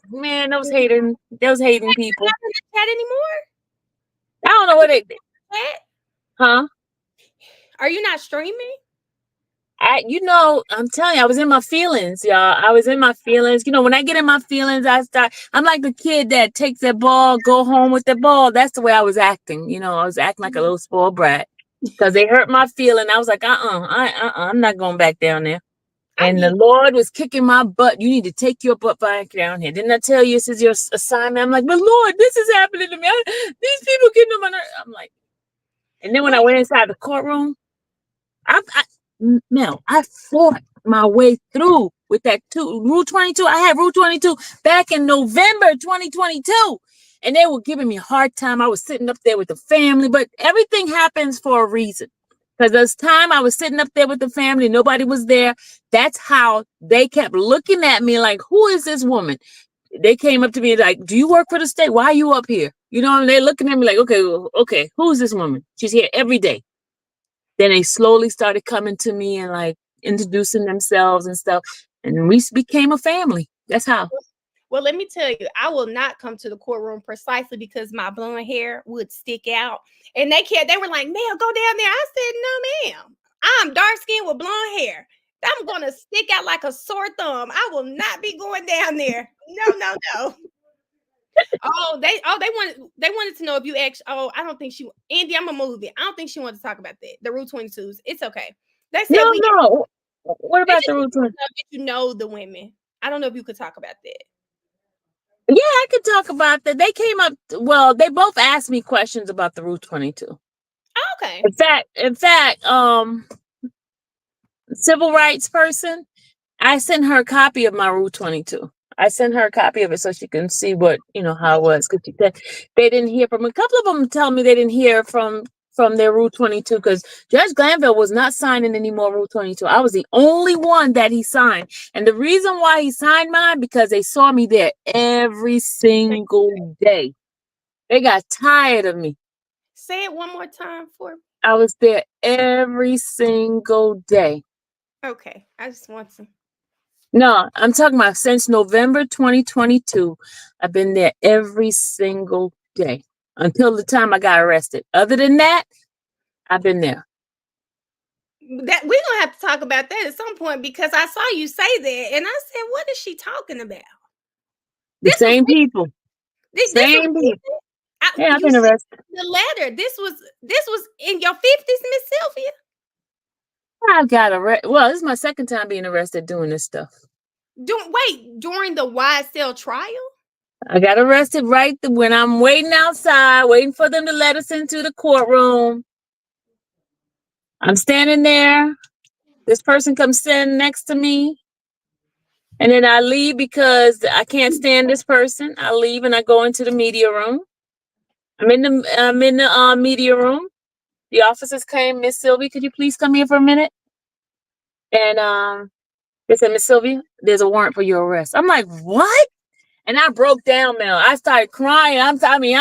Man, those hating people. Not in the chat anymore? I don't know what they did. Huh? Are you not streaming? I'm telling you, I was in my feelings, y'all. I was in my feelings. When I get in my feelings, I'm like the kid that takes that ball, go home with the ball. That's the way I was acting. I was acting like a little spoiled brat because they hurt my feeling. I was like, I'm not going back down there. And the Lord was kicking my butt. You need to take your butt back down here. Didn't I tell you this is your assignment? I'm like, but Lord, this is happening to me. These people getting on my nerves. I'm like, and then when I went inside the courtroom, Mel, I fought my way through with that Rule 22. I had Rule 22 back in November 2022. And they were giving me a hard time. I was sitting up there with the family, but everything happens for a reason. Because this time I was sitting up there with the family, nobody was there. That's how they kept looking at me like, who is this woman? They came up to me like, do you work for the state? Why are you up here? And they're looking at me like, okay, who's this woman? She's here every day. Then they slowly started coming to me and like introducing themselves and stuff. And we became a family. That's how. Well, let me tell you, I will not come to the courtroom precisely because my blonde hair would stick out. And they were like, Mel, go down there. I said, no, ma'am. I'm dark skinned with blonde hair. I'm going to stick out like a sore thumb. I will not be going down there. No. They wanted to know if you actually. Oh, I don't think Andy, I'm gonna move it. I don't think she wanted to talk about that. The Rule 22s. It's okay. They said no. What about the Rule 22? You know the women. I don't know if you could talk about that. Yeah, I could talk about that. They came up. Well, they both asked me questions about the Rule 22. Okay. In fact, civil rights person, I sent her a copy of my Rule 22. I sent her a copy of it so she can see what, how it was. Because she said they didn't hear from a couple of them. Tell me they didn't hear from their Rule 22 because Judge Glanville was not signing any more Rule 22. I was the only one that he signed. And the reason why he signed mine, because they saw me there every single day. They got tired of me. Say it one more time for me. I was there every single day. Okay. I just want to. No, I'm talking about since November 2022. I've been there every single day until the time I got arrested. Other than that, I've been there. That we're gonna have to talk about that at some point because I saw you say that and I said, what is she talking about? The same people. Same people. Yeah, I've been arrested. The letter. This was in your 50s, Miss Sylvia. I got arrested. Well, this is my second time being arrested doing this stuff. During the YSL trial? I got arrested right when I'm waiting outside, waiting for them to let us into the courtroom. I'm standing there. This person comes standing next to me. And then I leave because I can't stand this person. I leave and I go into the media room. I'm in the media room. The officers came, Miss Sylvia, could you please come here for a minute? And they said, Miss Sylvia, there's a warrant for your arrest. I'm like, what? And I broke down, Mel. I started crying. I started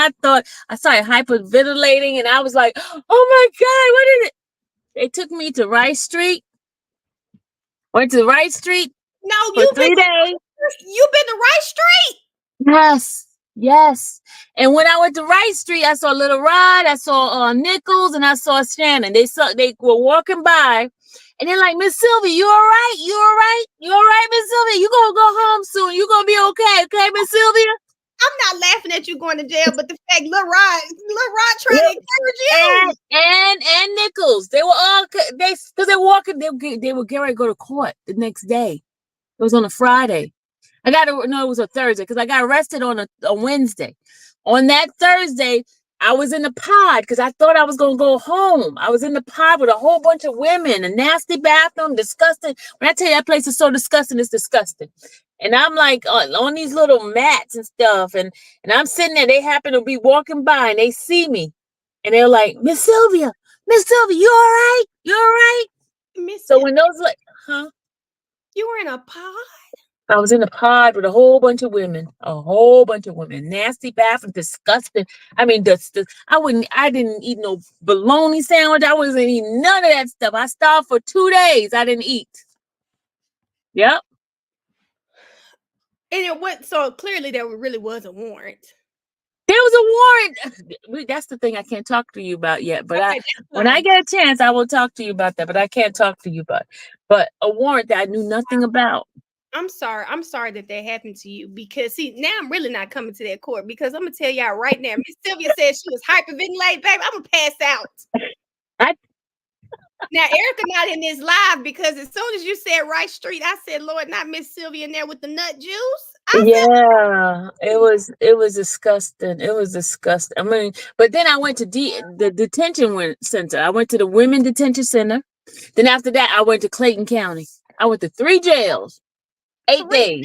hyperventilating, and I was like, oh my God, what is it? They took me to Rice Street. Went to Rice Street. No, for 3 days. You've been to Rice Street? Yes. And when I went to Rice Street, I saw Little Rod, I saw Nichols, and I saw Shannon. They were walking by, and they're like, Miss Sylvia, you all right? You all right? You all right, Miss Sylvia? You gonna go home soon. You gonna be okay, Miss Sylvia? I'm not laughing at you going to jail, but the fact Little Rod trying to encourage you. And Nichols, they were all because they're walking. They were getting ready to go to court the next day. It was on a Friday. No, it was a Thursday because I got arrested on a Wednesday. On that Thursday, I was in the pod because I thought I was going to go home. I was in the pod with a whole bunch of women, a nasty bathroom, disgusting. When I tell you that place is so disgusting, it's disgusting. And I'm like on these little mats and stuff. And I'm sitting there. They happen to be walking by and they see me. And they're like, Miss Sylvia, you all right? You all right? So when those like, huh? You were in a pod? I was in a pod with a whole bunch of women, nasty bathroom, disgusting. I mean, I didn't eat no bologna sandwich. I wasn't eating none of that stuff. I starved for 2 days. I didn't eat. Yep. And it went, so clearly there really was a warrant. There was a warrant. That's the thing I can't talk to you about yet. But when I get a chance, I will talk to you about that. But I can't talk to you about. But a warrant that I knew nothing about. I'm sorry that happened to you, because see, now I'm really not coming to that court, because I'm gonna tell y'all right now, Miss Sylvia said she was hyperventilating, baby. I'm gonna pass out. Now Erica not in this live, because as soon as you said Rice Street, I said, Lord, not Miss Sylvia in there with the nut juice. It was disgusting. It was disgusting. I mean, but then I went to the detention center. I went to the women detention center. Then after that, I went to Clayton County. I went to 3 jails. 8 days.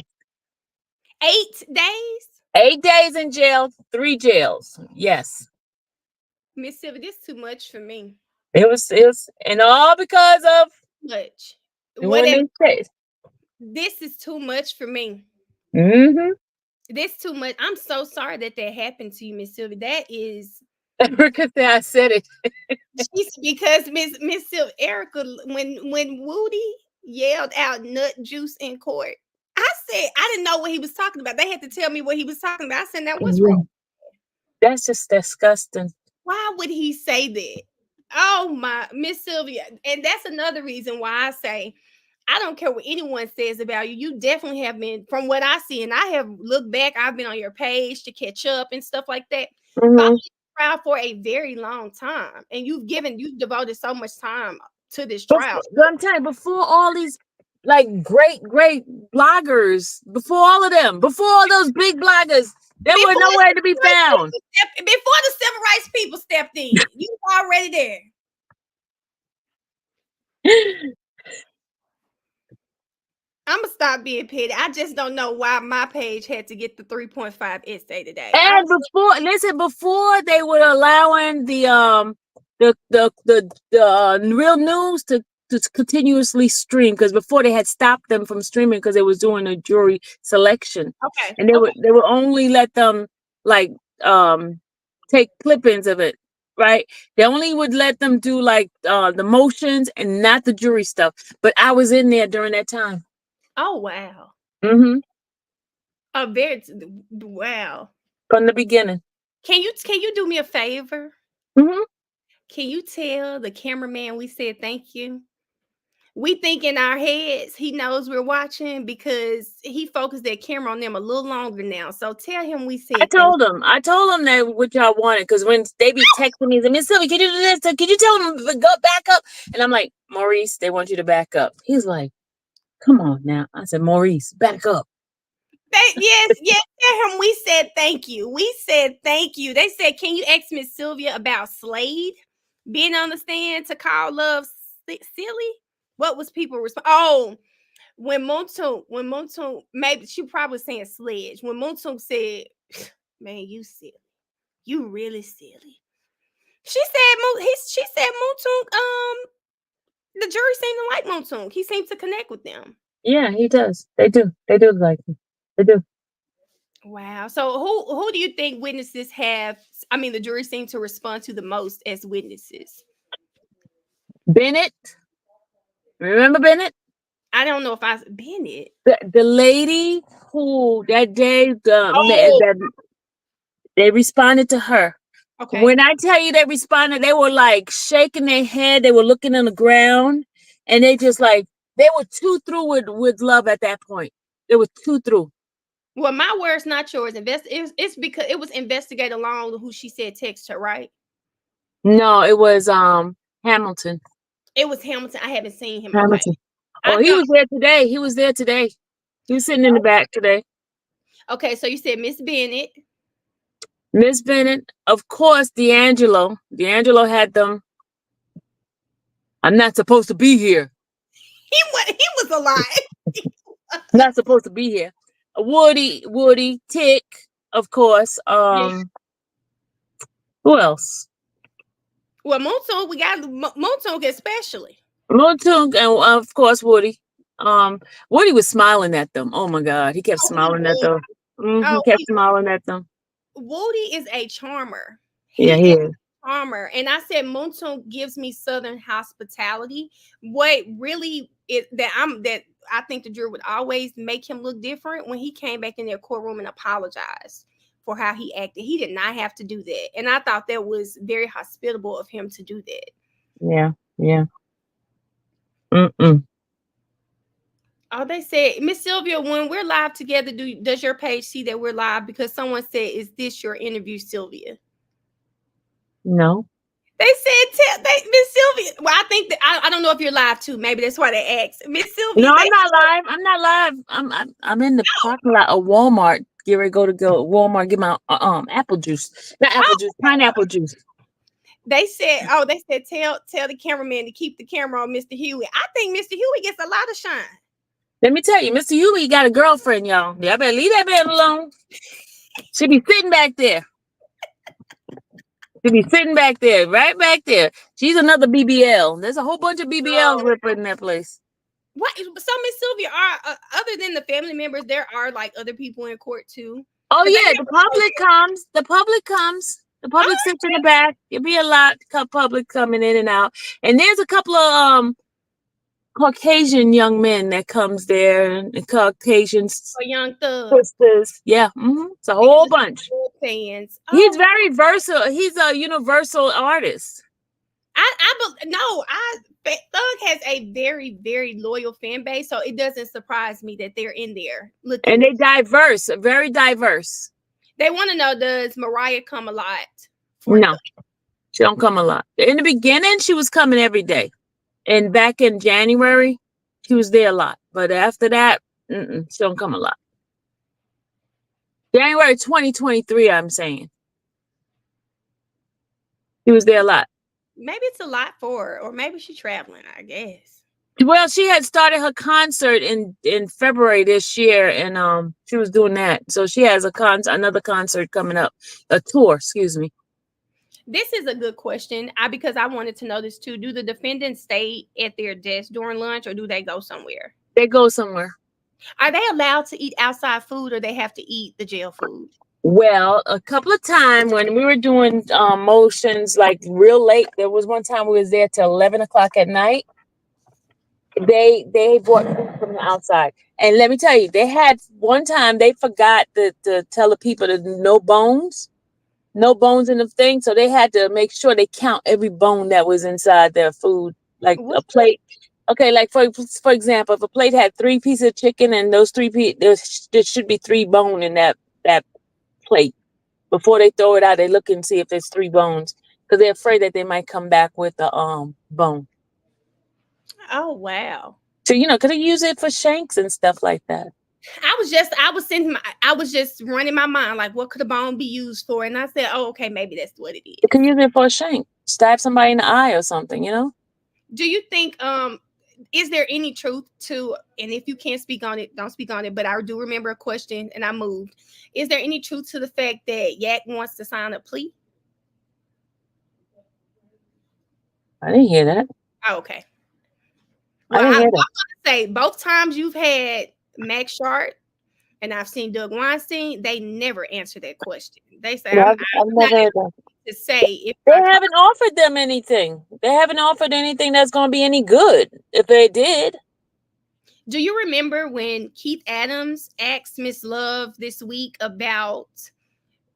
8 days? 8 days in jail, 3 jails. Yes. Miss Sylvia, this is too much for me. It was, and all because of much. This is too much for me. Mm-hmm. This too much. I'm so sorry that happened to you, Miss Sylvia. That is. Erica said I said it. Because Miss Sylvia, Erica, when Woody yelled out nut juice in court, I said I didn't know what he was talking about. They had to tell me what he was talking about. I said, now what's wrong? That's just disgusting. Why would he say that? Oh my, Miss Sylvia. And that's another reason why I say I don't care what anyone says about you. You definitely have been, from what I see, and I have looked back, I've been on your page to catch up and stuff like that. Mm-hmm. Trial for a very long time, and you've devoted so much time to this trial. I'm telling you, before all these like great bloggers, before all of them, before all those big bloggers, they were nowhere to be found. Before the civil rights people stepped in, you were already there. I'm gonna stop being petty. I just don't know why my page had to get the 3.5 essay today. And before they were allowing the real news to continuously stream, because before they had stopped them from streaming because they was doing a jury selection. Okay. And they would only let them like take clippings of it, right? They only would let them do like the motions and not the jury stuff. But I was in there during that time. Oh wow. Mm-hmm. Wow. From the beginning. Can you do me a favor? Mm-hmm. Can you tell the cameraman we said thank you? We think in our heads he knows we're watching, because he focused that camera on them a little longer now. So tell him we said. I told him that what y'all wanted, because when they be texting me, Miss Sylvia, can you do this? Can you tell them to go back up? And I'm like, Maurice, they want you to back up. He's like, come on now. I said, Maurice, back up. Yes. Tell him we said thank you. We said thank you. They said, can you ask Miss Sylvia about Slade being on the stand to call Love silly? What was people respond? Oh, when Montoon, maybe she probably saying Sledge. When Montoon said, man, you silly. You really silly. She said Montoon, the jury seemed to like Montoon. He seemed to connect with them. Yeah, he does. They do like him. They do. Wow. So who do you think witnesses the jury seemed to respond to the most as witnesses? Bennett. Remember Bennett? I don't know if Bennett. The lady who that day they responded to her. Okay. When I tell you they responded, they were like shaking their head. They were looking on the ground, and they just like they were too through with Love at that point. They were too through. Well, my words, not yours. It's because it was investigated along who she said text her, right? No, it was Hamilton. It was Hamilton. I haven't seen him. Hamilton. Okay. Oh, he was there today. He was there today. He was sitting in the back today. Okay, so you said Miss Bennett. Miss Bennett, of course, D'Angelo. D'Angelo had them. I'm not supposed to be here. He was alive. Not supposed to be here. Woody, Tick, of course. Yeah. Who else? Well, Montoon, we got Montoon especially. Montoon, and of course Woody. Woody was smiling at them. Oh my God, he kept Oh, he smiling at was. them. He Oh, kept smiling at them. Woody is a charmer. Yeah, He he is is. a charmer. And I said Montoon gives me Southern hospitality. What really is that I think the jury would always make him look different when he came back in their courtroom and apologized for how he acted. He did not have to do that. And I thought that was very hospitable of him to do that. Yeah. Mm-mm. Oh, they said, Miss Sylvia, when we're live together, does your page see that we're live? Because someone said, "Is this your interview, Sylvia?" No. They said, Miss Sylvia. Well, I think that I don't know if you're live too. Maybe that's why they asked Miss Sylvia. No, I'm not live. I'm not live. I'm in the parking lot of Walmart. Get ready to go to Walmart. Get my apple juice. Not apple juice. Pineapple juice. They said, tell the cameraman to keep the camera on Mr. Huey. I think Mr. Huey gets a lot of shine. Let me tell you, Mr. Huey got a girlfriend, y'all. Y'all better leave that man alone. She be sitting back there. She be sitting back there, right back there. She's another BBL. There's a whole bunch of BBLs ripping in that place. What? So Miss Sylvia, are other than the family members, there are like other people in court too. Oh yeah, the public comes. The public comes. The public sits in the back. There'll be a lot of public coming in and out. And there's a couple of Caucasian young men that comes there, and Caucasians, young thugs. sisters. Yeah, it's a whole bunch. Fans. He's very versatile. He's a universal artist. Thug has a very, very loyal fan base, so it doesn't surprise me that they're in there looking. And they diverse, very diverse. They want to know, does Mariah come a lot? No, she don't come a lot. In the beginning, she was coming every day. And back in January, she was there a lot. But after that, she don't come a lot. January 2023, I'm saying. She was there a lot. Maybe it's a lot for her, or maybe she's traveling, I guess. Well, she had started her concert in February this year, and she was doing that. So she has another concert coming up, a tour, excuse me. This is a good question. Because I wanted to know this too. Do the defendants stay at their desk during lunch, or do they go somewhere? They go somewhere. Are they allowed to eat outside food, or they have to eat the jail food? Well, a couple of times when we were doing motions like real late, there was one time we was there till 11 o'clock at night. They brought food from the outside. And let me tell you, they had one time they forgot to tell the people that no bones in the thing. So they had to make sure they count every bone that was inside their food, like a plate. Okay, like for example, if a plate had 3 pieces of chicken and those 3 pieces, there should be 3 bone in that plate. Before they throw it out, they look and see if there's 3 bones because they're afraid that they might come back with a bone. Oh wow! So because they use it for shanks and stuff like that. I was just running my mind like, what could a bone be used for? And I said, oh, okay, maybe that's what it is. You can use it for a shank, stab somebody in the eye or something. Do you think is there any truth to, and if you can't speak on it, don't speak on it, but I do remember a question and I moved. Is there any truth to the fact that Yak wants to sign a plea? I didn't hear that. Oh, okay. Well, I want to say both times you've had Max Sharp and I've seen Doug Weinstein, they never answer that question. They say, I've never heard that. To say if they haven't offered them anything. They haven't offered anything that's going to be any good if they did. Do you remember when Keith Adams asked Miss Love this week about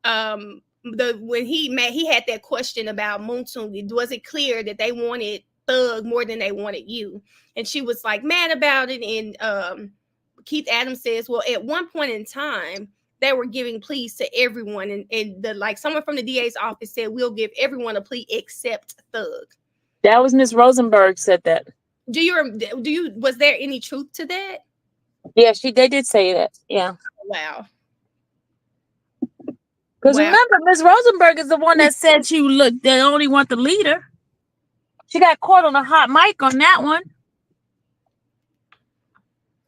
when he had that question about Moontoon? Was it clear that they wanted Thug more than they wanted you? And she was like mad about it. And Keith Adams says, well, at one point in time, they were giving pleas to everyone, and someone from the DA's office said, we'll give everyone a plea except Thug. That was Miss Rosenberg said that. Was there any truth to that? Yeah, they did say that. Yeah. Wow. Because remember, Ms. Rosenberg is the one that said they only want the leader. She got caught on a hot mic on that one.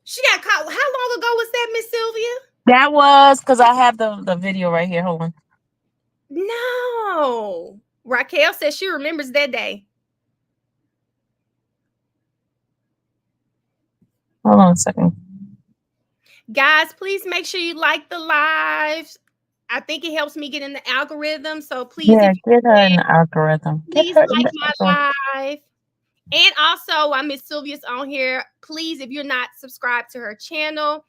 She got caught. How long ago was that, Miss Sylvia? That was because I have the video right here. Hold on. No. Raquel says she remembers that day. Hold on a second. Guys, please make sure you like the lives. I think it helps me get in the algorithm. So please, get her in the algorithm. Please like my live. And also, while Miss Sylvia's on here, please, if you're not subscribed to her channel,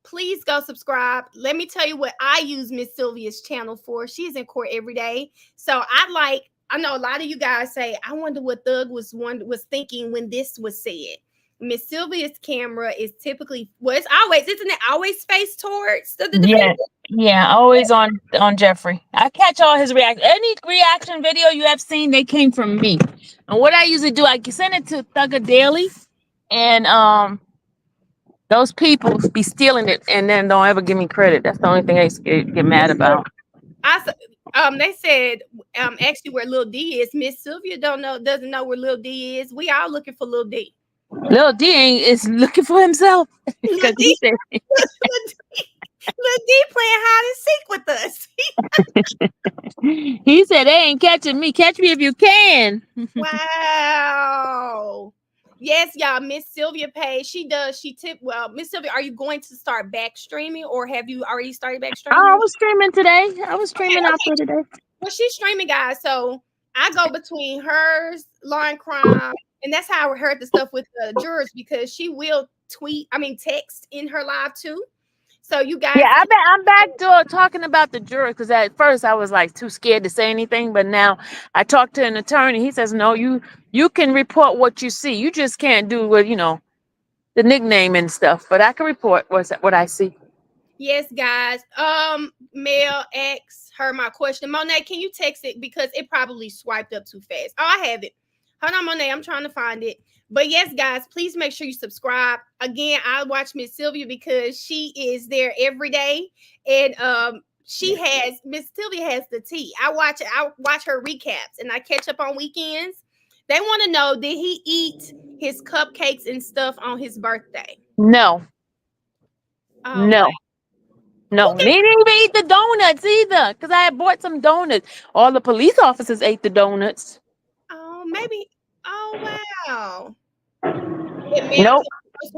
please go subscribe. Let me tell you what I use Miss Sylvia's channel for. She's in court every day. So I know a lot of you guys say, I wonder what Thug was thinking when this was said. Miss Sylvia's camera is typically, isn't it always faced towards the defendant? Yeah, always on Jeffrey. I catch all his reaction. Any reaction video you have seen, they came from me. And what I usually do, I send it to Thugger Daily, and those people be stealing it and then don't ever give me credit. That's the only thing I get mad about. They said, ask you where Lil D is. Miss Sylvia doesn't know where Lil D is. We all looking for Lil D. Lil D is looking for himself. Lil D playing hide and seek with us. He said, they ain't catching me. Catch me if you can. Wow. Yes, y'all. Miss Sylvia page. Miss Sylvia, are you going to start back streaming, or have you already started back streaming? I was streaming today. I was streaming out there today. Well, she's streaming, guys. So I go between hers, law and crime, and that's how I heard the stuff with the jurors, because she will text in her live too. So you guys, yeah, I'm back to talking about the jurors, because at first I was like too scared to say anything, but now I talked to an attorney. He says, no, you can report what you see. You just can't do what the nickname and stuff, but I can report what I see. Yes, guys. Mel X heard my question. Monet, can you text it, because it probably swiped up too fast? Oh, I have it. Hold on, Monet. I'm trying to find it. But yes, guys, please make sure you subscribe. Again, I watch Miss Sylvia because she is there every day, and Miss Sylvia has the tea. I watch her recaps, and I catch up on weekends. They want to know, did he eat his cupcakes and stuff on his birthday? No. Oh, no. wow. No, they didn't even eat the donuts either, because I had bought some donuts. All the police officers ate the donuts. Oh, maybe. Oh, wow. Nope.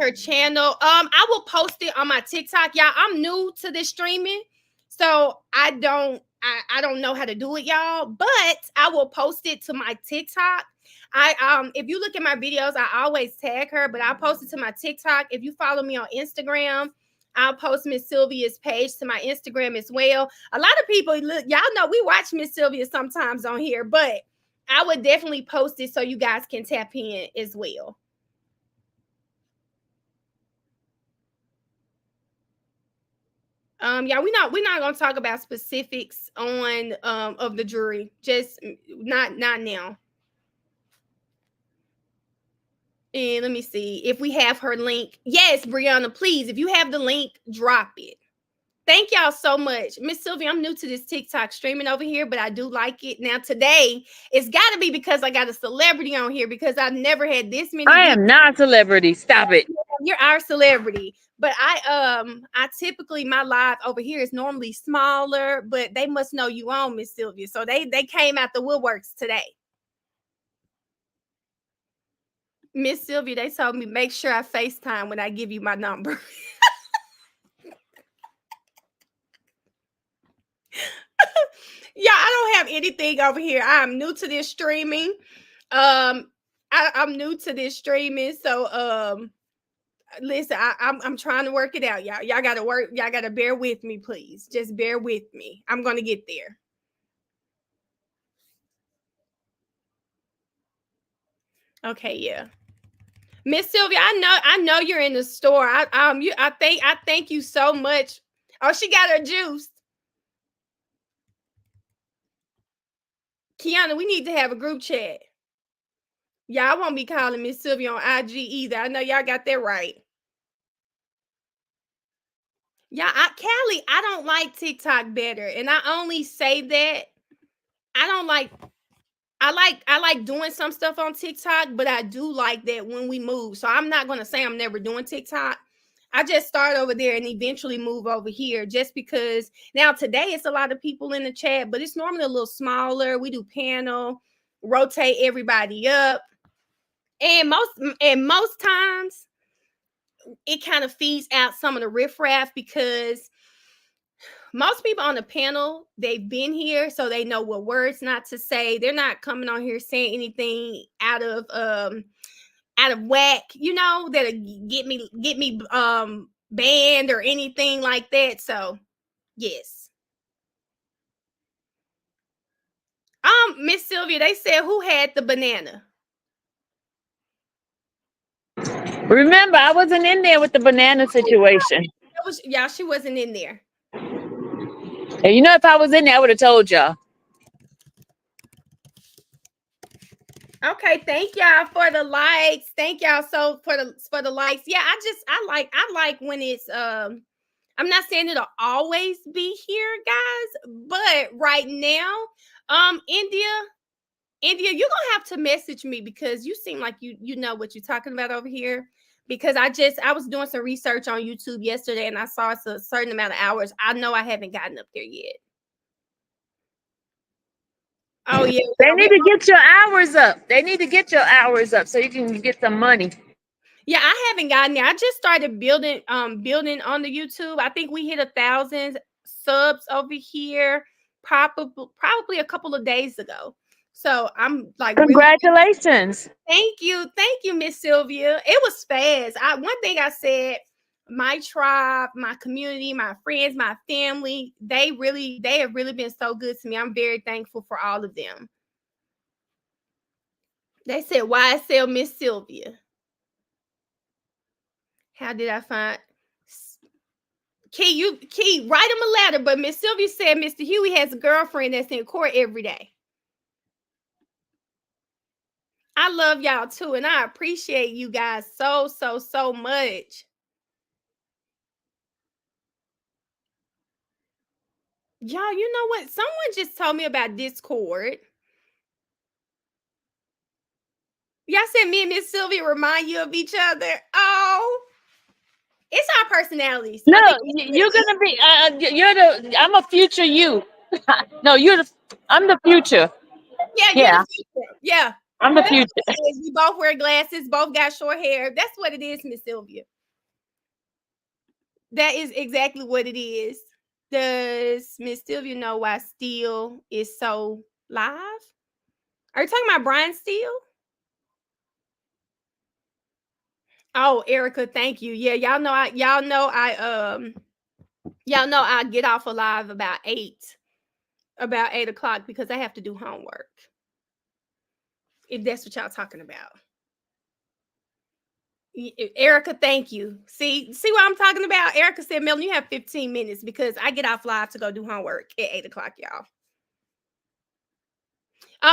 Her channel. I will post it on my TikTok, y'all. I'm new to this streaming, so I don't know how to do it, y'all. But I will post it to my TikTok. If you look at my videos, I always tag her, but I'll post it to my TikTok. If you follow me on Instagram, I'll post Miss Sylvia's page to my Instagram as well. A lot of people, y'all know we watch Miss Sylvia sometimes on here, but I would definitely post it so you guys can tap in as well. Yeah, we're not gonna talk about specifics on of the jury. Just not now. And let me see if we have her link. Yes, Brianna, please, if you have the link, drop it. Thank y'all so much. Miss Sylvia, I'm new to this TikTok streaming over here, but I do like it. Now today, it's got to be because I got a celebrity on here, because I've never had this many. I am not a celebrity. Stop it. You're our celebrity. But I typically, my live over here is normally smaller, but they must know you on, Miss Sylvia. So they came out the woodworks today. Miss Sylvia, they told me make sure I FaceTime when I give you my number. Yeah, I don't have anything over here. I'm new to this streaming. I'm new to this streaming, so listen, I'm trying to work it out, y'all. Y'all gotta bear with me, please. Just bear with me. I'm gonna get there. Okay, yeah. Miss Sylvia, I know you're in the store. I thank you so much. Oh, she got her juice. Kiana, we need to have a group chat. Y'all won't be calling Miss Sylvia on IG either. I know y'all got that right. Yeah, Callie, I don't like TikTok better. And I only say that I don't like I like doing some stuff on TikTok, but I do like that when we move. So I'm not gonna say I'm never doing TikTok. I just start over there and eventually move over here just because now today it's a lot of people in the chat, but it's normally a little smaller. We do panel, rotate everybody up. And most times it kind of feeds out some of the riffraff because most people on the panel, they've been here, so they know what words not to say. They're not coming on here saying anything out of whack, that'll get me banned or anything like that. So yes. Miss Sylvia, they said who had the banana? Remember, I wasn't in there with the banana situation. Y'all, she wasn't in there. And if I was in there, I would have told y'all. Okay, thank y'all for the likes. Thank y'all so for the likes. Yeah, I like when it's I'm not saying it'll always be here, guys, but right now, India, you're gonna have to message me because you seem like you know what you're talking about over here. Because I was doing some research on YouTube yesterday and I saw it's a certain amount of hours. I know I haven't gotten up there yet. Oh yeah, they need to get your hours up. They need to get your hours up so you can get some money. Yeah, I haven't gotten there. I just started building on the YouTube. I think we hit 1,000 subs over here probably a couple of days ago. So I'm like, congratulations. Really, thank you, Miss Sylvia. It was fast. One thing I said, my tribe, my community, my friends, my family, they have really been so good to me. I'm very thankful for all of them. They said YSL Miss Sylvia. How did I find Key, write him a letter? But Miss Sylvia said Mr. Huey has a girlfriend that's in court every day. I love y'all too, and I appreciate you guys so much. Y'all, you know what? Someone just told me about Discord. Y'all said me and Miss Sylvia remind you of each other. Oh, it's our personalities. No, you're gonna be. I'm a future you. No, I'm the future. Yeah, you're the future. Yeah, I'm the future. We both wear glasses. Both got short hair. That's what it is, Miss Sylvia. That is exactly what it is. Does Miss Sylvia know why Steele is so live? Are you talking about Brian Steele? Oh, Erica, thank you. Yeah, y'all know I get off alive about 8 o'clock because I have to do homework. If that's what y'all talking about. Erica, thank you. See what I'm talking about? Erica said, Melanie, you have 15 minutes because I get off live to go do homework at 8 o'clock, y'all.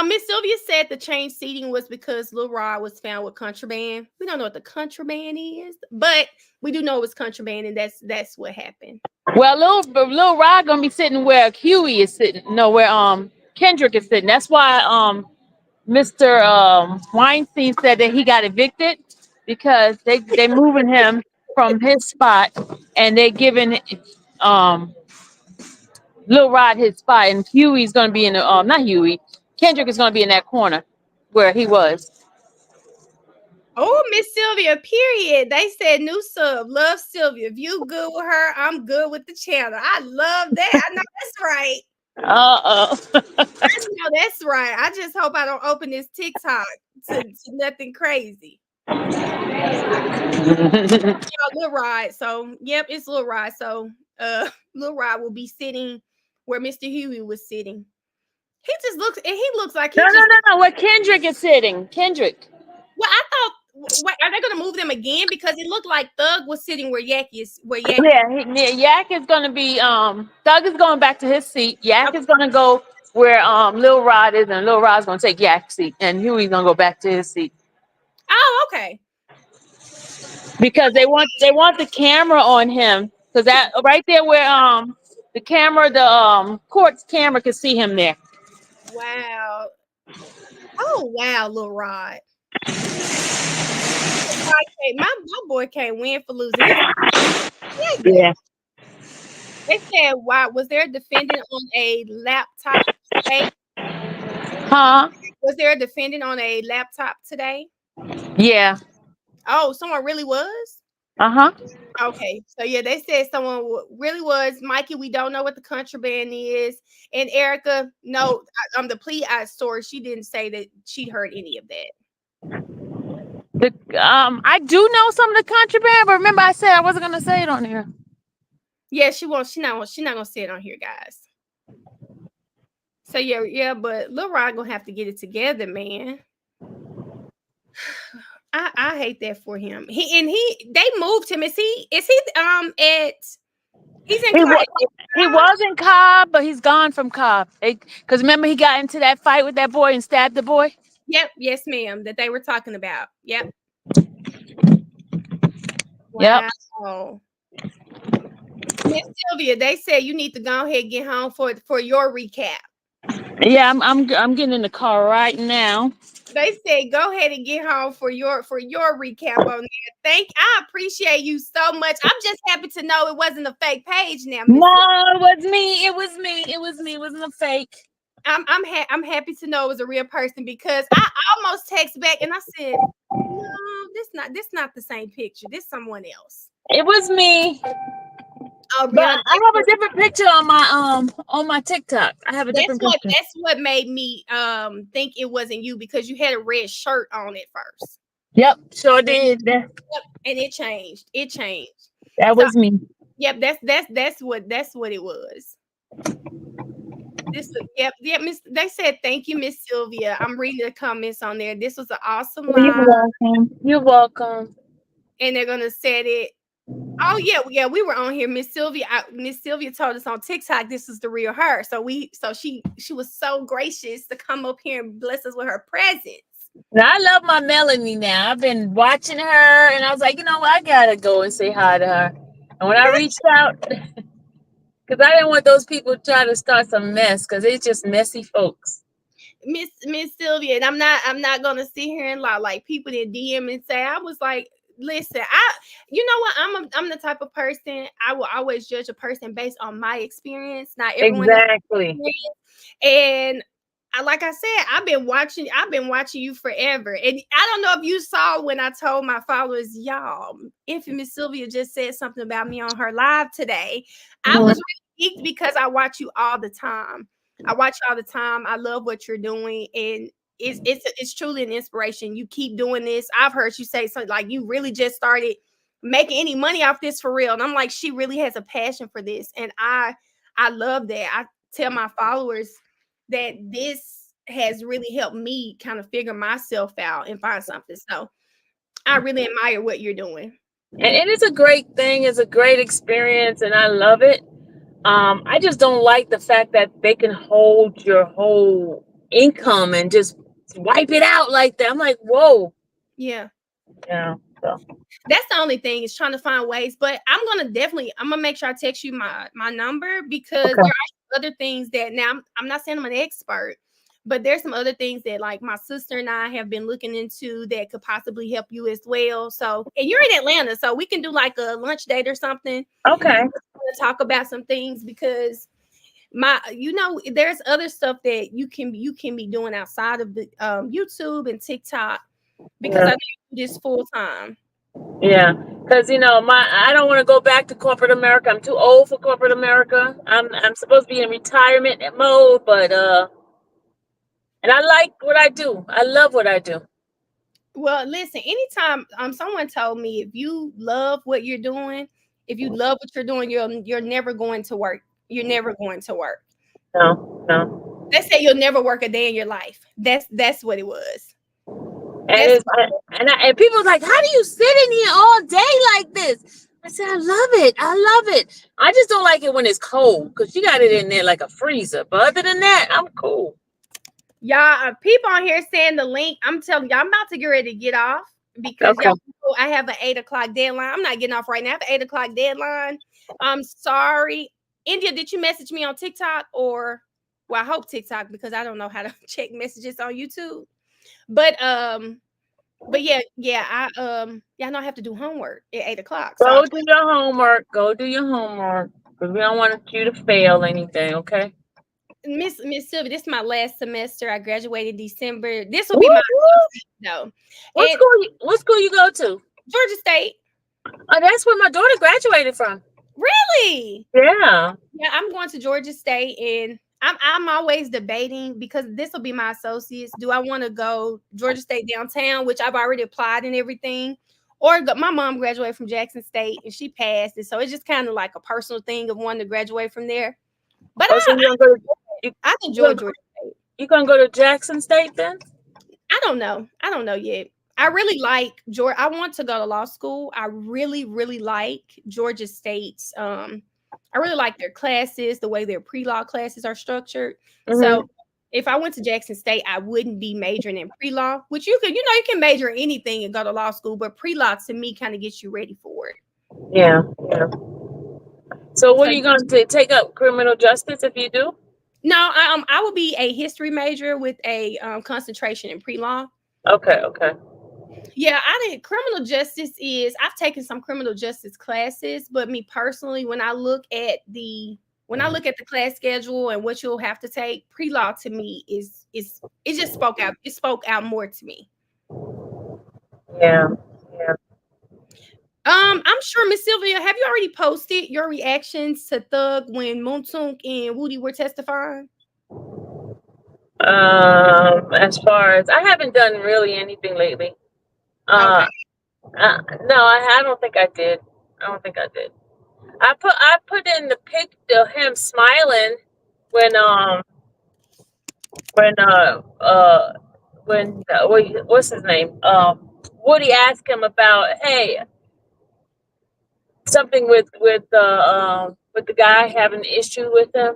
Miss Sylvia said the change seating was because Lil Rod was found with contraband. We don't know what the contraband is, but we do know it was contraband, and that's what happened. Well, Lil Rod gonna be sitting where Huey is sitting. No, where Kendrick is sitting. That's why Mr. Weinstein said that he got evicted because they moving him from his spot and they giving Lil Rod his spot, and Huey's gonna be in the not Huey. Kendrick is gonna be in that corner where he was. Oh, Miss Sylvia, period. They said new sub. Love Sylvia. If you good with her, I'm good with the channel. I love that. I know that's right. I know that's right. I just hope I don't open this TikTok to nothing crazy. Lil Rod. So yep, it's Lil Rod. So Lil Rod will be sitting where Mr. Huey was sitting. He looks like no. Where Kendrick is sitting. Kendrick. Well, I thought, are they going to move them again? Because it looked like Thug was sitting where Yak is. Yak is going to be. Thug is going back to his seat. Yak is going to go where Lil Rod is, and Lil Rod's going to take Yak's seat, and Huey's going to go back to his seat. Oh, okay. Because they want the camera on him Because that right there where the camera, the court's camera can see him there. Wow. Oh wow, Lil Rod. My boy can't win for losing his. Yeah. They said, "Why was there a defendant on a laptop today?" Huh? Was there a defendant on a laptop today? Yeah. Oh, someone really was? Uh-huh. Okay. So yeah, they said someone really was. Mikey, we don't know what the contraband is. And Erica, no, the plea story, she didn't say that she'd heard any of that. I do know some of the contraband, but remember I said I wasn't gonna say it on here. Yeah, she won't. She's not gonna say it on here, guys. So yeah, but Lil Rod gonna have to get it together, man. I hate that for him. They moved him. Is he he's in Cobb. He was in Cobb, but he's gone from Cobb. Because remember he got into that fight with that boy and stabbed the boy? Yep, yes, ma'am. That they were talking about. Yep. Yep. Wow. Miss Sylvia, they said you need to go ahead and get home for your recap. Yeah, I'm getting in the car right now. They said go ahead and get home for your recap on there. I appreciate you so much. I'm just happy to know it wasn't a fake page now. No, it was me. It was me. It was me. It wasn't a fake. I'm happy to know it was a real person because I almost text back and I said, no, this not the same picture. This someone else. It was me. Oh, but I have a different picture on my TikTok. I have a different picture. That's what made me think it wasn't you because you had a red shirt on at first. Yep, sure did. Yep, and it changed. It changed. That was me. Yep, that's what it was. Yep. They said thank you, Miss Sylvia. I'm reading the comments on there. This was an awesome live. You're welcome. You're welcome. And they're gonna set it. Oh yeah, we were on here. Miss Sylvia told us on TikTok this is the real her. So she was so gracious to come up here and bless us with her presence. Now I love my Melanie now. I've been watching her and I was like, you know what, I gotta go and say hi to her. And when I reached out, because I didn't want those people trying to start some mess because it's just messy folks. Miss Sylvia, and I'm not gonna sit here and lie like people that DM and say I was like, listen, you know what, I'm the type of person I will always judge a person based on my experience, not everyone exactly. And like I said, I've been watching you forever. And I don't know if you saw when I told my followers, y'all, if Miss Sylvia just said something about me on her live today, I was really geeked because I watch you all the time. I love what you're doing. And it's truly an inspiration. You keep doing this. I've heard you say something like you really just started making any money off this for real. And I'm like, she really has a passion for this. And I love that. I tell my followers that this has really helped me kind of figure myself out and find something. So I really admire what you're doing. And it is a great thing. It's a great experience and I love it. I just don't like the fact that they can hold your whole income and just wipe it out like that. I'm like, whoa. Yeah. Yeah. So that's the only thing is trying to find ways. But I'm gonna make sure I text you my number because there are other things that now I'm not saying I'm an expert, but there's some other things that like my sister and I have been looking into that could possibly help you as well. So, and you're in Atlanta, so we can do like a lunch date or something. Okay. To talk about some things because there's other stuff that you can be doing outside of the YouTube and TikTok because I know you do this full time. Yeah, because I don't want to go back to corporate America. I'm too old for corporate America. I'm supposed to be in retirement mode, but and I like what I do. I love what I do. Well, listen, anytime someone told me if you love what you're doing, if you love what you're doing, you're never going to work. You're never going to work. No. Let's say you'll never work a day in your life. That's what it was. And people are like, how do you sit in here all day like this? I said, I love it. I love it. I just don't like it when it's cold because you got it in there like a freezer. But other than that, I'm cool. Y'all, people on here saying the link. I'm telling you, I'm about to get ready to get off. because y'all know I have an 8 o'clock deadline. I'm not getting off right now. I have an 8 o'clock deadline. I'm sorry. India, did you message me on TikTok or well, I hope TikTok because I don't know how to check messages on YouTube. But yeah, I know I have to do homework at 8 o'clock. Go do your homework. Go do your homework. Because we don't want you to fail anything, okay? Miss Sylvia, this is my last semester. I graduated December. This will be my no. What school you go to? Georgia State. Oh, that's where my daughter graduated from. Really? Yeah. Yeah, I'm going to Georgia State, and I'm always debating because this will be my associates. Do I want to go Georgia State downtown, which I've already applied and everything, or my mom graduated from Jackson State and she passed, and so it's just kind of like a personal thing of wanting to graduate from there. But I enjoy Georgia State. You gonna go to Jackson State then? I don't know yet. I really like Georgia. I want to go to law school. I really, really like Georgia State's. I really like their classes, the way their pre-law classes are structured. Mm-hmm. So if I went to Jackson State, I wouldn't be majoring in pre-law, which you can major in anything and go to law school, but pre-law to me kind of gets you ready for it. Yeah. So what are you going to take up criminal justice if you do? No, I will be a history major with a concentration in pre-law. Okay. Yeah, criminal justice I've taken some criminal justice classes, but me personally, when I look at the class schedule and what you'll have to take, pre-law to me it just spoke out. It spoke out more to me. Yeah. I'm sure Miss Sylvia, have you already posted your reactions to Thug when Moontunk and Woody were testifying? As far as I haven't done really anything lately. Okay. No, I don't think I did. I put in the picture of him smiling when what's his name? Woody asked him about something with the guy having an issue with him.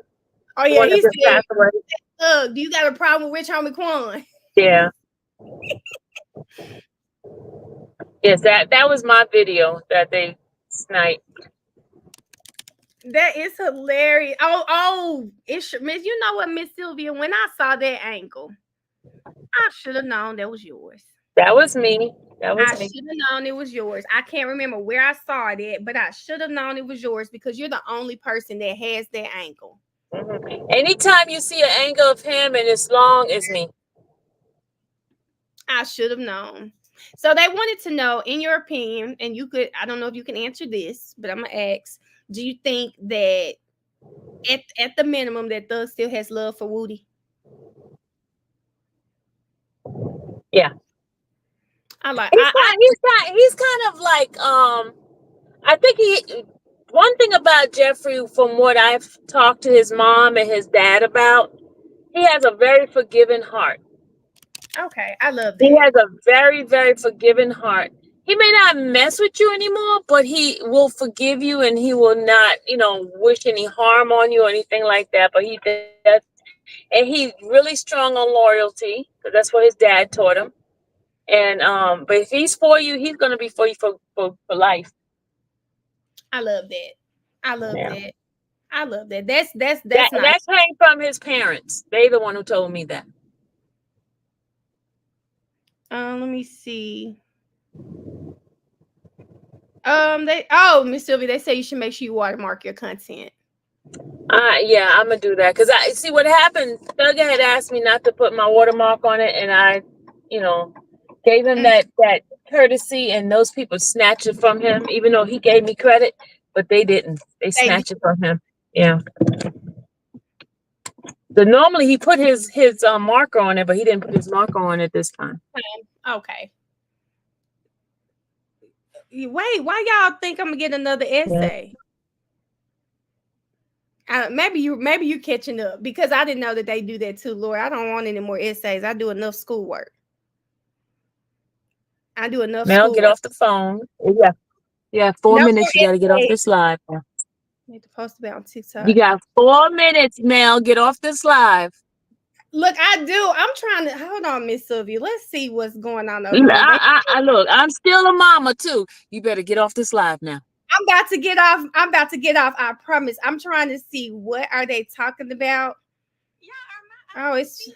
Oh yeah, he said, do you got a problem with Rich Homie Quan? Yeah. Yes, that was my video that they sniped. That is hilarious. Oh, you know what, Miss Sylvia? When I saw that angle, I should have known that was yours. That was me. I should have known it was yours. I can't remember where I saw it, but I should have known it was yours because you're the only person that has that angle. Mm-hmm. Anytime you see an angle of him and it's long, it's me. I should have known. So they wanted to know, in your opinion, and I don't know if you can answer this, but I'm going to ask, do you think that at the minimum that Thug still has love for Woody? Yeah. He's kind of like, I think one thing about Jeffrey, from what I've talked to his mom and his dad about, he has a very forgiving heart. Okay, I love that. He has a very, very forgiving heart. He may not mess with you anymore, but he will forgive you and he will not, wish any harm on you or anything like that. But he does, and he's really strong on loyalty, because that's what his dad taught him. And but if he's for you, he's gonna be for you for life. I love that. I love that. That's nice. That came from his parents. They the one who told me that. Let me see. Miss Sylvia, they say you should make sure you watermark your content. Yeah, I'm gonna do that because I see what happened. Thug had asked me not to put my watermark on it, and I, gave him that courtesy, and those people snatched it from him, even though he gave me credit, but they didn't. They snatched it from him. Yeah. So normally he put his marker on it, but he didn't put his marker on it this time. Okay. Wait, why y'all think I'm gonna get another essay? Yeah. Maybe you're catching up because I didn't know that they do that too, Lord. I don't want any more essays. I do enough schoolwork. Mel, get off the phone. Yeah, 4 minutes. You gotta get off this live. Need to post about on TikTok. You got 4 minutes, Mel. Get off this live. Look, I do. I'm trying to hold on, Miss Sylvia. Let's see what's going on over Look, here. look, I'm still a mama too. You better get off this live now. I'm about to get off. I'm about to get off. I promise. I'm trying to see what are they talking about. Oh, it's the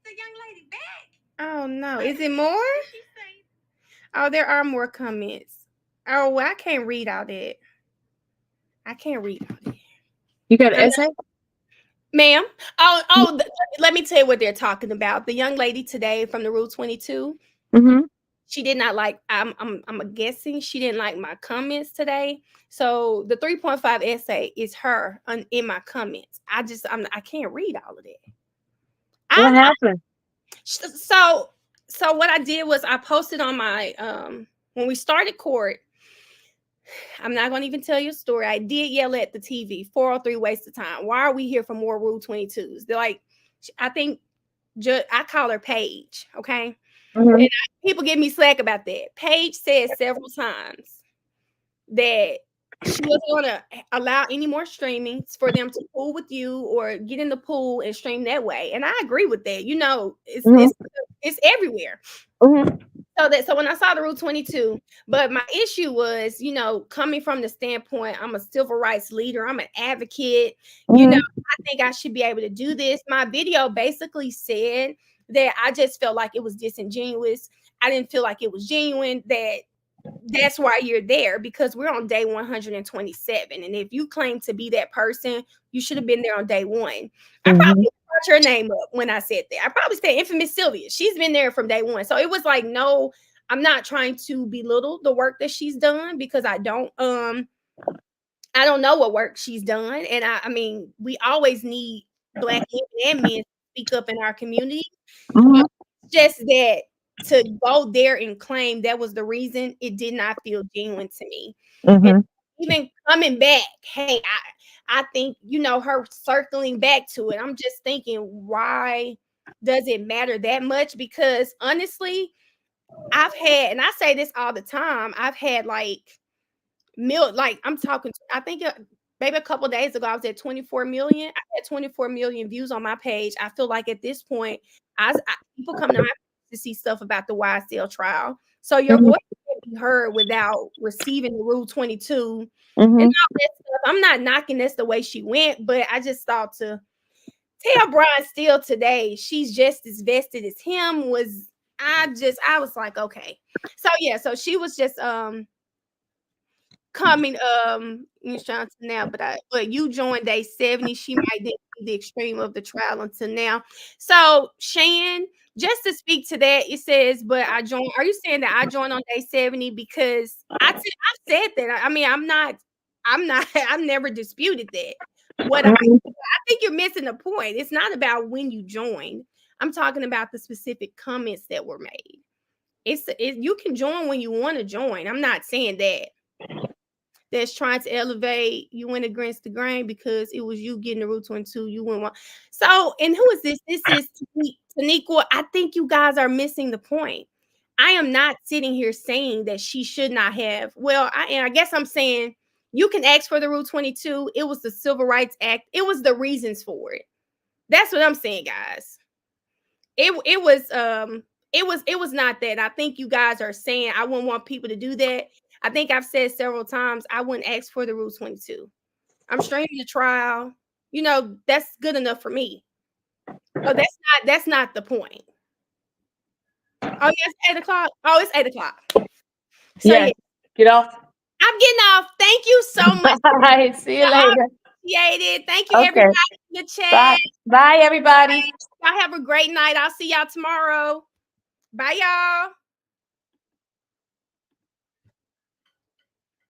young lady back. Oh no, is it more? Oh, there are more comments. Oh, well, I can't read all that. I can't read all that. You got an essay? Ma'am. Let me tell you what they're talking about. The young lady today from the Rule 22. Mm-hmm. She did not like. I'm guessing she didn't like my comments today. So the 3.5 essay is her in my comments. I can't read all of that. What happened? So what I did was I posted on my when we started court. I'm not going to even tell you a story. I did yell at the TV, 403 waste of time. Why are we here for more Rule 22s? They're like, I think I call her Paige, okay? Mm-hmm. And people give me slack about that. Paige said several times that she wasn't going to allow any more streamings for them to pool with you or get in the pool and stream that way. And I agree with that. You know, it's everywhere. Mm-hmm. So when I saw the Rule 22, but my issue was, you know, coming from the standpoint, I'm a civil rights leader, I'm an advocate, you know, I think I should be able to do this. My video basically said that I just felt like it was disingenuous. I didn't feel like it was genuine, that's why you're there, because we're on day 127. And if you claim to be that person, you should have been there on day one. I probably brought your name up when I said that. I probably said infamous Sylvia. She's been there from day one. So it was like, no, I'm not trying to belittle the work that she's done, because I don't know what work she's done. And I mean, we always need Black women and men to speak up in our community. Just that to go there and claim that was the reason, it did not feel genuine to me. And even coming back, hey, I think, you know, her circling back to it, I'm just thinking, why does it matter that much? Because honestly, I've had, and I say this all the time, I've had like I'm talking, I think maybe a couple of days ago, I was at 24 million. I had 24 million views on my page. I feel like at this point, people come to my to see stuff about the YSL trial. So your voice can't be heard without receiving the Rule 22 and all that stuff. I'm not knocking that's the way she went, but I just thought to tell Brian Steele today she's just as vested as him was. I was like, okay. So yeah, so she was just coming now, but you joined day 70. She might be the extreme of the trial until now. So Shan, just to speak to that, it says, but I joined. Are you saying that I joined on day 70? Because I said that. I mean, I've never disputed that. I think you're missing the point. It's not about when you joined. I'm talking about the specific comments that were made. You can join when you want to join. I'm not saying that. That's trying to elevate you went against the grain because it was you getting the Rule 22. You wouldn't want. So, and who is this? This is Taniqua. I think you guys are missing the point. I am not sitting here saying that she should not have. Well, I guess I'm saying you can ask for the Rule 22. It was the Civil Rights Act. It was the reasons for it. That's what I'm saying, guys. It was not that. I think you guys are saying I wouldn't want people to do that. I think I've said several times I wouldn't ask for the Rule 22. I'm streaming the trial. You know, that's good enough for me. Oh, that's not the point. Oh, yes, 8 o'clock. Oh, it's 8 o'clock. So yeah, get off. I'm getting off. Thank you so much. Bye. See you later. Appreciate it. Thank you, everybody in the chat. Bye, everybody. Y'all have a great night. I'll see y'all tomorrow. Bye, y'all.